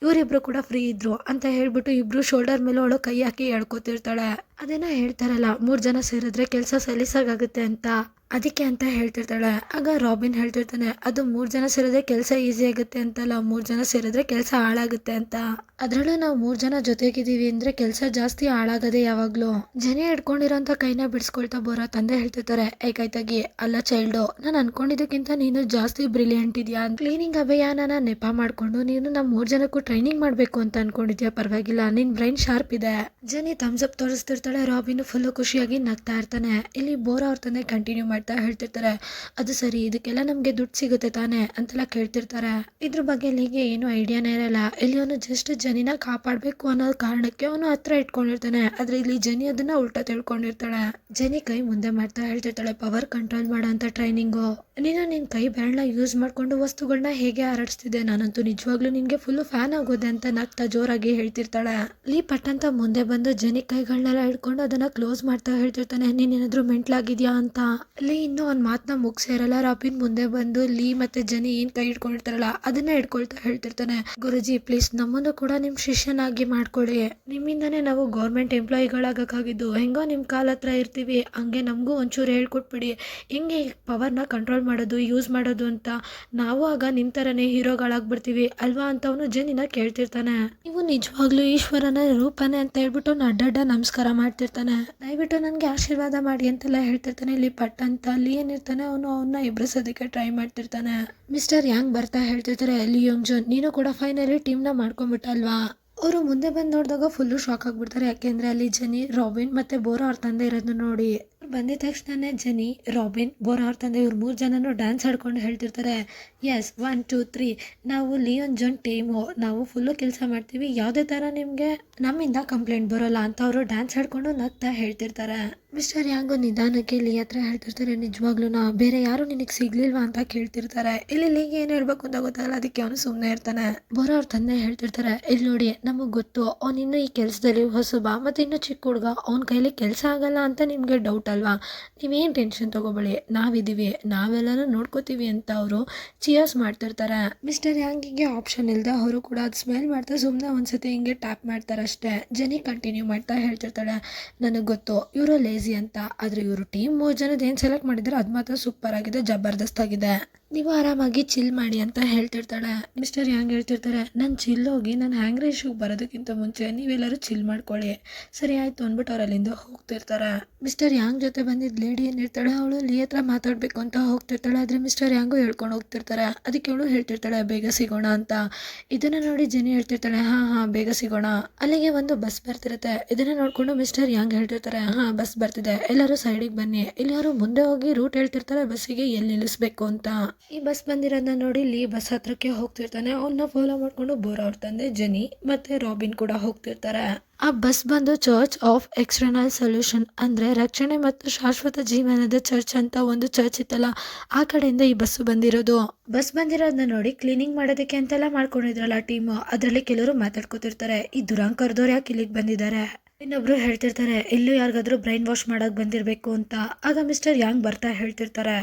ಇವರಿಬ್ರು ಕೂಡ ಫ್ರೀ ಇದ್ರು ಅಂತ ಹೇಳ್ಬಿಟ್ಟು ಇಬ್ರು ಶೋಲ್ಡರ್ ಮೇಲೆ ಅವಳು ಕೈ ಹಾಕಿ ಎಳ್ಕೊತಿರ್ತಾಳೆ. ಅದೇನೋ ಹೇಳ್ತಾರಲ್ಲ 3 ಜನ ಸೇರಿದ್ರೆ ಕೆಲಸ ಸಲೀಸಾಗುತ್ತೆ ಅಂತ, ಅದಕ್ಕೆ ಅಂತ ಹೇಳ್ತಿರ್ತಾಳೆ. ಆಗ ರಾಬಿನ್ ಹೇಳ್ತಿರ್ತಾನೆ, ಅದು 3 ಜನ ಸೇರಿದ್ರೆ ಕೆಲಸ ಈಸಿ ಆಗುತ್ತೆ ಅಂತಲ್ಲ, 3 ಜನ ಸೇರಿದ್ರೆ ಕೆಲಸ ಹಾಳಾಗುತ್ತೆ ಅಂತ. ಅದ್ರಲ್ಲೂ ನಾವು 3 ಜನ ಜೊತೆಗಿದ್ದೀವಿ ಅಂದ್ರೆ ಕೆಲಸ ಜಾಸ್ತಿ ಹಾಳಾಗದೆ ಯಾವಾಗ್ಲೂ. ಜನ ಹಿಡ್ಕೊಂಡಿರೋಂಥ ಕೈನ ಬಿಡಿಸ್ಕೊಳ್ತಾ ಬೋರಾ ತಂದೆ ಹೇಳ್ತಿರ್ತಾರೆ, ಏಕಾಯ್ತಾಗಿ ಅಲ್ಲ ಚೈಲ್ಡು, ನಾನು ಅನ್ಕೊಂಡಿದ್ದಕ್ಕಿಂತ ನೀನು ಜಾಸ್ತಿ ಬ್ರಿಲಿಯಂಟ್ ಇದೆಯಾ. ಕ್ಲೀನಿಂಗ್ ಅಭಿಯಾನನ ನೆಪ ಮಾಡ್ಕೊಂಡು ನೀನು ನಮ್ಮ 3 ಜನಕ್ಕೂ ಟ್ರೈನಿಂಗ್ ಮಾಡ್ಬೇಕು ಅಂತ ಅನ್ಕೊಂಡಿದ್ಯಾ, ಪರವಾಗಿಲ್ಲ ನಿನ್ ಬ್ರೈನ್ ಶಾರ್ಪ್ ಇದೆ. ಜನಿ ಥಮ್ಸ್ ಅಪ್ ತೋರಿಸ್ತಿರ್ತಾಳೆ. ರಾಬಿನ್ ಫುಲ್ಲು ಖುಷಿಯಾಗಿ ನಗ್ತಾ ಇರ್ತಾನೆ. ಇಲ್ಲಿ ಬೋರಾ ಅವ್ರ ತಂದೆ ಕಂಟಿನ್ಯೂ ಮಾಡ್ತಾ ಹೇಳ್ತಿರ್ತಾರೆ, ಅದು ಸರಿ ಇದಕ್ಕೆಲ್ಲ ನಮ್ಗೆ ದುಡ್ಡು ಸಿಗುತ್ತೆ ತಾನೆ ಅಂತೆಲ್ಲ ಕೇಳ್ತಿರ್ತಾರೆ. ಇದ್ರ ಬಗ್ಗೆ ಇಲ್ಲಿಗೆ ಏನು ಐಡಿಯಾನೇ ಇರಲ್ಲ. ಇಲ್ಲಿ ಅವನು ಜಸ್ಟ್ ಜನಿನ ಕಾಪಾಡ್ಬೇಕು ಅನ್ನೋ ಕಾರಣಕ್ಕೆ ಅವನು ಹತ್ರ ಇಟ್ಕೊಂಡಿರ್ತಾನೆ. ಆದ್ರೆ ಇಲ್ಲಿ ಜನಿ ಅದನ್ನ ಉಲ್ಟಾ ತಿಳ್ಕೊಂಡಿರ್ತಾಳೆ. ಜನಿ ಕೈ ಮುಂದೆ ಮಾಡ್ತಾ ಹೇಳ್ತಿರ್ತಾಳೆ, ಪವರ್ ಕಂಟ್ರೋಲ್ ಮಾಡೋ ಅಂತ ಟ್ರೈನಿಂಗು, ನೀನು ನಿನ್ ಕೈ ಬೆರಳನ್ನ ಯೂಸ್ ಮಾಡ್ಕೊಂಡು ವಸ್ತುಗಳನ್ನ ಹೇಗೆ ಹಾರಾಡಿಸ್ತಿದ್ದೆ, ನಾನಂತೂ ನಿಜವಾಗ್ಲೂ ನಿನ್ಗೆ ಫುಲ್ಲು ಫ್ಯಾನ್ ಆಗೋದೆ ಅಂತ ನಗ್ತಾ ಜೋರಾಗಿ ಹೇಳ್ತಿರ್ತಾಳೆ. ಲೀ ಪಟ್ ಅಂತ ಮುಂದೆ ಬಂದು ಜನಿ ಕೈಗಳನ್ನೆಲ್ಲ ಹಿಡ್ಕೊಂಡು ಅದನ್ನ ಕ್ಲೋಸ್ ಮಾಡ್ತಾ ಹೇಳ್ತಿರ್ತಾನೆ, ನೀನೇನಾದ್ರೂ ಮೆಂಟ್ಲಾಗಿದ್ಯಾ ಅಂತ. ಲೀ ಇನ್ನೂ ಒಂದು ಮಾತನ್ನ ಮುಗಿಸಿರಲ್ಲ. ರಾಬಿನ್ ಮುಂದೆ ಬಂದು ಲೀ ಮತ್ತೆ ಜೆನಿ ಏನು ಕೈ ಹಿಡ್ಕೊಂಡಿರ್ತಾರಲ್ಲ ಅದನ್ನ ಹಿಡ್ಕೊಳ್ತಾ ಹೇಳ್ತಿರ್ತಾನೆ, ಗುರುಜಿ ಪ್ಲೀಸ್ ನಮ್ಮನ್ನು ಕೂಡ ನಿಮ್ಮ ಶಿಷ್ಯನಾಗಿ ಮಾಡ್ಕೊಳ್ಳಿ. ನಿಮ್ಮಿಂದನೇ ನಾವು ಗೌರ್ಮೆಂಟ್ ಎಂಪ್ಲಾಯಿಗಳಾಗಕ್ಕಾಗಿದ್ದು, ಹೆಂಗೋ ನಿಮ್ಮ ಕಾಲ ಹತ್ರ ಇರ್ತೀವಿ, ಹಂಗೆ ನಮಗೂ ಒಂಚೂರು ಹೇಳ್ಕೊಟ್ಬಿಡಿ ಹೆಂಗೆ ಈ ಪವರ್ನ ಕಂಟ್ರೋಲ್ ಮಾಡೋದು ಯೂಸ್ ಮಾಡೋದು ಅಂತ. ನಾವು ಆಗ ನಿಮ್ಮ ಥರನೇ ಹೀರೋಗಳಾಗ್ಬಿಡ್ತೀವಿ ಅಲ್ವಾ ಅಂತ ಅವನು ಜೆನಿನ ಕೇಳ್ತಿರ್ತಾನೆ. ನೀವು ನಿಜವಾಗ್ಲೂ ಈಶ್ವರನ ರೂಪನೇ ಅಂತ ಹೇಳ್ಬಿಟ್ಟು ಅವ್ನು ಅಡ್ಡಡ್ಡ ನಮಸ್ಕಾರ ಮಾಡ್ತಿರ್ತಾನೆ. ದಯವಿಟ್ಟು ನನಗೆ ಆಶೀರ್ವಾದ ಮಾಡಿ ಅಂತೆಲ್ಲ ಹೇಳ್ತಿರ್ತಾನೆ. ಇಲ್ಲಿ ಪಟ್ ಅಂತ ಅಲ್ಲಿ ಏನಿರ್ತಾನೆ ಅವನ್ನ ಎಬ್ರಿಸೋದಕ್ಕೆ ಟ್ರೈ ಮಾಡ್ತಿರ್ತಾನೆ. ಮಿಸ್ಟರ್ ಯಾಂಗ್ ಬರ್ತಾ ಹೇಳ್ತಿರ್ತಾರೆ, ಲಿ ಯೋಂಗ್ ಜೋನ್ ನೀನು ಕೂಡ ಫೈನಲಿ ಟೀಮ್ನ ಮಾಡ್ಕೊಂಡ್ಬಿಟ್ಟಲ್ವಾ. ಅವರು ಮುಂದೆ ಬಂದು ನೋಡಿದಾಗ ಫುಲ್ಲು ಶಾಕ್ ಆಗ್ಬಿಡ್ತಾರೆ. ಯಾಕೆಂದ್ರೆ ಅಲ್ಲಿ ಜೆನಿ, ರಾಬಿನ್ ಮತ್ತೆ ಬೋರಾ ಅವ್ರ ತಂದೆ ಇರೋದನ್ನ ನೋಡಿ. ಬಂದಿದ ತಕ್ಷಣನೇ ಜೆನಿ, ರಾಬಿನ್, ಬೋರಾ ಅವ್ರ ತಂದೆ ಇವ್ರು 3 ಜನನು ಡ್ಯಾನ್ಸ್ ಆಡ್ಕೊಂಡು ಹೇಳ್ತಿರ್ತಾರೆ, ಎಸ್ 1 2 3 ನಾವು ಲಿಯೋನ್ ಜೋನ್ ಟೀಮು, ನಾವು ಫುಲ್ಲು ಕೆಲಸ ಮಾಡ್ತೀವಿ, ಯಾವುದೇ ಥರ ನಿಮಗೆ ನಮ್ಮಿಂದ ಕಂಪ್ಲೇಂಟ್ ಬರೋಲ್ಲ ಅಂತ ಅವರು ಡ್ಯಾನ್ಸ್ ಆಡ್ಕೊಂಡು ನಗ್ತಾ ಹೇಳ್ತಿರ್ತಾರೆ. ಮಿಸ್ಟರ್ ಯಾಂಗು ನಿಧಾನಕ್ಕೆ ಲೀ ಹತ್ರ ಹೇಳ್ತಿರ್ತಾರೆ, ನಿಜವಾಗ್ಲೂ ಬೇರೆ ಯಾರು ನಿನಗೆ ಸಿಗ್ಲಿಲ್ವಾ ಅಂತ ಕೇಳ್ತಿರ್ತಾರೆ. ಇಲ್ಲಿ ಲೀಗೆ ಏನು ಹೇಳ್ಬೇಕು ಅಂತ ಗೊತ್ತಾಗಲ್ಲ, ಅದಕ್ಕೆ ಅವನು ಸುಮ್ಮನೆ ಇರ್ತಾನೆ. ಬೋರಾ ಅವ್ರ ತಂದೆ ಹೇಳ್ತಿರ್ತಾರೆ, ಇಲ್ಲಿ ನೋಡಿ ನಮಗೆ ಗೊತ್ತು ಅವ್ನು ಇನ್ನೂ ಈ ಕೆಲಸದಲ್ಲಿ ಹೊಸಬ ಮತ್ತು ಇನ್ನೂ ಚಿಕ್ಕ ಹುಡುಗ, ಅವ್ನ ಕೈಲಿ ಕೆಲಸ ಆಗಲ್ಲ ಅಂತ ನಿಮಗೆ ಡೌಟ್ ಅಲ್ವಾ. ನೀವೇನು ಟೆನ್ಷನ್ ತೊಗೋಬೇಡಿ, ನಾವಿದ್ದೀವಿ, ನಾವೆಲ್ಲನೂ ನೋಡ್ಕೋತೀವಿ ಅಂತ ಅವರು ಚಿಯರ್ಸ್ ಮಾಡ್ತಿರ್ತಾರೆ. ಮಿಸ್ಟರ್ ಯಾಂಗಿಗೆ ಆಪ್ಷನ್ ಇಲ್ಲದೆ ಅವರು ಕೂಡ ಅದು ಸ್ಮೆಲ್ ಮಾಡ್ತಾ ಸುಮ್ಮನೆ ಒಂದ್ಸತಿ ಹಿಂಗೆ ಟ್ಯಾಪ್ ಮಾಡ್ತಾರೆ ಅಷ್ಟೇ. ಜೆನಿ ಕಂಟಿನ್ಯೂ ಮಾಡ್ತಾ ಹೇಳ್ತಿರ್ತಾಳೆ, ನನಗೆ ಗೊತ್ತು ಇವರು ಲೇಜಿ ಅಂತ, ಆದರೆ ಇವರು ಟೀಮ್ 3 ಜನದ ಏನು ಸೆಲೆಕ್ಟ್ ಮಾಡಿದ್ರೆ ಅದು ಮಾತ್ರ ಸೂಪರ್ ಆಗಿದೆ, ಜಬರ್ದಸ್ತ್ ಆಗಿದೆ, ನೀವು ಆರಾಮಾಗಿ ಚಿಲ್ ಮಾಡಿ ಅಂತ ಹೇಳ್ತಿರ್ತಾಳೆ. ಮಿಸ್ಟರ್ ಯಾಂಗ್ ಹೇಳ್ತಿರ್ತಾರೆ, ನಾನು ಚಿಲ್ ಹೋಗಿ ನಾನು ಹ್ಯಾಂಗ್ರಿ ಇಶ್ಯೂಗೆ ಬರೋದಕ್ಕಿಂತ ಮುಂಚೆ ನೀವೆಲ್ಲರೂ ಚಿಲ್ ಮಾಡ್ಕೊಳ್ಳಿ. ಸರಿ ಆಯಿತು ಅಂದ್ಬಿಟ್ಟು ಅವ್ರು ಅಲ್ಲಿಂದ ಹೋಗ್ತಿರ್ತಾರೆ. ಮಿಸ್ಟರ್ ಯಾಂಗ್ ಜೊತೆ ಬಂದಿದ್ದ ಲೇಡಿ ಏನಿರ್ತಾಳೆ ಅವಳು ಲೀ ಹತ್ರ ಮಾತಾಡಬೇಕು ಅಂತ ಹೋಗ್ತಿರ್ತಾಳೆ. ಆದರೆ ಮಿಸ್ಟರ್ ಯಾಂಗು ಹೇಳ್ಕೊಂಡು ಹೋಗ್ತಿರ್ತಾರೆ. ಅದಕ್ಕೆ ಅವಳು ಹೇಳ್ತಿರ್ತಾಳೆ ಬೇಗ ಸಿಗೋಣ ಅಂತ. ಇದನ್ನು ನೋಡಿ ಜೆನಿ ಹೇಳ್ತಿರ್ತಾಳೆ, ಹಾಂ ಬೇಗ ಸಿಗೋಣ. ಅಲ್ಲಿಗೆ ಒಂದು ಬಸ್ ಬರ್ತಿರುತ್ತೆ. ಇದನ್ನು ನೋಡಿಕೊಂಡು ಮಿಸ್ಟರ್ ಯಾಂಗ್ ಹೇಳ್ತಿರ್ತಾರೆ, ಹಾಂ ಬಸ್ ಬರ್ತಿದೆ, ಎಲ್ಲರೂ ಸೈಡಿಗೆ ಬನ್ನಿ. ಇಲ್ಲಿ ಯಾರು ಮುಂದೆ ಹೋಗಿ ರೂಟ್ ಹೇಳ್ತಿರ್ತಾರೆ ಬಸ್ಸಿಗೆ ಎಲ್ಲಿ ನಿಲ್ಲಿಸ್ಬೇಕು ಅಂತ. ಈ ಬಸ್ ಬಂದಿರೋದನ್ನ ನೋಡಿ ಲೀ ಬಸ್ ಹತ್ರಕ್ಕೆ ಹೋಗ್ತಿರ್ತಾನೆ. ಅವನ್ನ ಫಾಲೋ ಮಾಡ್ಕೊಂಡು ಬೋರಾ ಅವ್ರ ತಂದೆ ಜೆನಿ ಮತ್ತೆ ರಾಬಿನ್ ಕೂಡ ಹೋಗ್ತಿರ್ತಾರೆ. ಆ ಬಸ್ ಬಂದು ಚರ್ಚ್ ಆಫ್ ಎಕ್ಸ್ಟರ್ನಲ್ ಸೊಲ್ಯೂಷನ್ ಅಂದರೆ ರಕ್ಷಣೆ ಮತ್ತು ಶಾಶ್ವತ ಜೀವನದ ಚರ್ಚ್ ಅಂತ ಒಂದು ಚರ್ಚ್ ಇತ್ತಲ್ಲ, ಆ ಕಡೆಯಿಂದ ಈ ಬಸ್ಸು ಬಂದಿರೋದು. ಬಸ್ ಬಂದಿರೋದನ್ನ ನೋಡಿ ಕ್ಲೀನಿಂಗ್ ಮಾಡೋದಕ್ಕೆ ಅಂತೆಲ್ಲ ಮಾಡ್ಕೊಂಡಿದ್ರಲ್ಲ ಟೀಮು, ಅದರಲ್ಲಿ ಕೆಲವರು ಮಾತಾಡ್ಕೊತಿರ್ತಾರೆ, ಈ ದುರಾಂಕರ್ದವ್ರು ಯಾಕೆ ಇಲ್ಲಿಗೆ ಬಂದಿದ್ದಾರೆ. ಇನ್ನೊಬ್ರು ಹೇಳ್ತಿರ್ತಾರೆ, ಇಲ್ಲೂ ಯಾರಿಗಾದ್ರೂ ಬ್ರೈನ್ ವಾಶ್ ಮಾಡಕ್ ಬಂದಿರಬೇಕು ಅಂತ. ಆಗ ಮಿಸ್ಟರ್ ಯಾಂಗ್ ಬರ್ತಾ ಹೇಳ್ತಿರ್ತಾರೆ,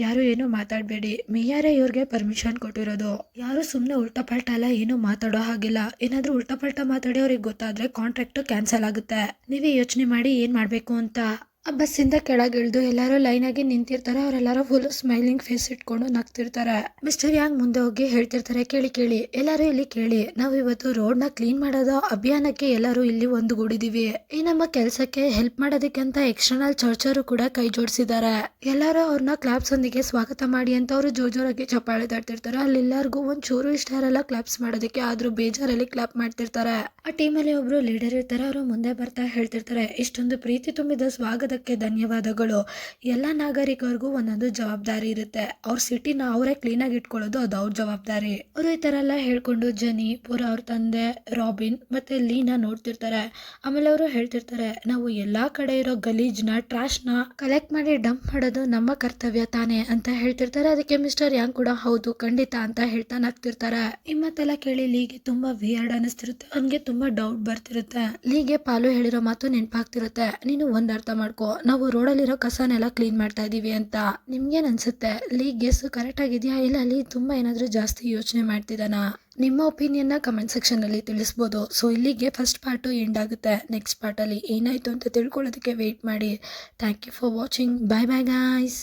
ಯಾರು ಏನೂ ಮಾತಾಡಬೇಡಿ, ಮಿಯಾರೇ ಇವ್ರಿಗೆ ಪರ್ಮಿಷನ್ ಕೊಟ್ಟಿರೋದು, ಯಾರು ಸುಮ್ಮನೆ ಉಲ್ಟಾ ಪಲ್ಟಾ ಎಲ್ಲ ಏನೂ ಮಾತಾಡೋ ಹಾಗಿಲ್ಲ. ಏನಾದರೂ ಉಲ್ಟಾ ಪಲ್ಟಾ ಮಾತಾಡಿ ಅವ್ರಿಗೆ ಗೊತ್ತಾದರೆ ಕಾಂಟ್ರಾಕ್ಟು ಕ್ಯಾನ್ಸಲ್ ಆಗುತ್ತೆ. ನೀವೇ ಯೋಚನೆ ಮಾಡಿ ಏನು ಮಾಡಬೇಕು ಅಂತ. ಆ ಬಸ್ಸಿಂದ ಕೆಳಗಿಳಿದು ಎಲ್ಲರೂ ಲೈನಾಗಿ ನಿಂತಿರ್ತಾರೆ. ಅವರೆಲ್ಲರೂ ಫುಲ್ ಸ್ಮೈಲಿಂಗ್ ಫೇಸ್ ಇಟ್ಕೊಂಡು ನಗ್ತಿರ್ತಾರೆ. ಮಿಸ್ಟರ್ ಯಾಂಗ್ ಮುಂದೆ ಹೋಗಿ ಹೇಳ್ತಿರ್ತಾರೆ, ಕೇಳಿ ಎಲ್ಲರೂ ಇಲ್ಲಿ ಕೇಳಿ, ನಾವು ಇವತ್ತು ರೋಡ್ನ ಕ್ಲೀನ್ ಮಾಡೋದು ಅಭಿಯಾನಕ್ಕೆ ಎಲ್ಲರೂ ಇಲ್ಲಿ ಒಂದುಗೂಡಿದೀವಿ. ಈ ನಮ್ಮ ಕೆಲಸಕ್ಕೆ ಹೆಲ್ಪ್ ಮಾಡೋದಕ್ಕೆ ಅಂತ ಎಕ್ಸ್ಟರ್ನಲ್ ಚರ್ಚರು ಕೂಡ ಕೈ ಜೋಡಿಸಿದ್ದಾರೆ. ಎಲ್ಲರೂ ಅವ್ರನ್ನ ಕ್ಲಾಪ್ಸ್ ಒಂದಿಗೆ ಸ್ವಾಗತ ಮಾಡಿ ಅಂತ ಅವರು ಜೋರಾಗಿ ಚಪ್ಪಾಳೆ ತಡ್ತಿರ್ತಾರೆ. ಅಲ್ಲಿ ಎಲ್ಲರಿಗೂ ಒಂಚೂರು ಇಷ್ಟ ಇರಲ್ಲ ಕ್ಲಾಪ್ಸ್ ಮಾಡೋದಕ್ಕೆ, ಆದ್ರೂ ಬೇಜಾರಲ್ಲಿ ಕ್ಲಾಪ್ ಮಾಡ್ತಿರ್ತಾರೆ. ಆ ಟೀಮಲ್ಲಿ ಒಬ್ರು ಲೀಡರ್ ಇರ್ತಾರೆ. ಅವರು ಮುಂದೆ ಬರ್ತಾ ಹೇಳ್ತಿರ್ತಾರೆ, ಇಷ್ಟೊಂದು ಪ್ರೀತಿ ತುಂಬಿದ ಸ್ವಾಗತ ಧನ್ಯವಾದಗಳು. ಎಲ್ಲ ನಾಗರಿಕರಿಗೂ ಒಂದೊಂದು ಜವಾಬ್ದಾರಿ ಇರುತ್ತೆ, ಅವ್ರ ಸಿಟಿನ ಅವರೇ ಕ್ಲೀನಾಗಿ ಇಟ್ಕೊಳ್ಳೋದು ಅದು ಅವ್ರ ಜವಾಬ್ದಾರಿ. ಅವರು ಈ ತರ ಎಲ್ಲ ಹೇಳ್ಕೊಂಡು ಜೆನಿ, ಬೋರಾ ಅವ್ರ ತಂದೆ, ರಾಬಿನ್ ಮತ್ತೆ ಲೀನ ನೋಡ್ತಿರ್ತಾರೆ. ಆಮೇಲೆ ಅವರು ಹೇಳ್ತಿರ್ತಾರೆ, ನಾವು ಎಲ್ಲಾ ಕಡೆ ಇರೋ ಗಲೀಜ್ನ ಟ್ರಾಶ್ನ ಕಲೆಕ್ಟ್ ಮಾಡಿ ಡಂಪ್ ಮಾಡೋದು ನಮ್ಮ ಕರ್ತವ್ಯ ತಾನೇ ಅಂತ ಹೇಳ್ತಿರ್ತಾರೆ. ಅದಕ್ಕೆ ಮಿಸ್ಟರ್ ಯಾಂಗ್ ಕೂಡ ಹೌದು ಖಂಡಿತ ಅಂತ ಹೇಳ್ತಾ ನಗ್ತಿರ್ತಾರೆ. ಈ ಮಾತೆಲ್ಲ ಕೇಳಿ ಲೀಗೆ ತುಂಬಾ ವಿಯರ್ಡ್ ಅನಿಸ್ತಿರುತ್ತೆ. ಅವನಿಗೆ ತುಂಬಾ ಡೌಟ್ ಬರ್ತಿರುತ್ತೆ. ಲೀಗೆ ಪಾಲು ಹೇಳಿರೋ ಮಾತು ನೆನಪಾಗ್ತಿರುತ್ತೆ, ನೀನು ಒಂದ್ ಅರ್ಥ ಮಾಡ್ಕೊ, ನಾವು ರೋಡಲ್ಲಿರೋ ಕಸನೆಲ್ಲ ಕ್ಲೀನ್ ಮಾಡ್ತಾ ಇದೀವಿ ಅಂತ. ನಿಮ್ಗೇನ್ ಅನ್ಸುತ್ತೆ, ಲೀ ಗೆಸ್ ಕರೆಕ್ಟ್ ಆಗಿದೆಯಾ ಇಲ್ಲ ಅಲ್ಲಿ ತುಂಬಾ ಏನಾದರೂ ಜಾಸ್ತಿ ಯೋಚನೆ ಮಾಡ್ತಿದ್ದಾನಾ? ನಿಮ್ಮ ಒಪಿನಿಯನ್ನ ಕಮೆಂಟ್ ಸೆಕ್ಷನಲ್ಲಿ ತಿಳಿಸ್ಬೋದು. ಸೊ ಇಲ್ಲಿಗೆ ಫಸ್ಟ್ ಪಾರ್ಟು ಎಂಡ್ ಆಗುತ್ತೆ. ನೆಕ್ಸ್ಟ್ ಪಾರ್ಟಲ್ಲಿ ಏನಾಯಿತು ಅಂತ ತಿಳ್ಕೊಳ್ಳೋದಕ್ಕೆ ವೆಯ್ಟ್ ಮಾಡಿ. Thank you for watching. Bye bye guys.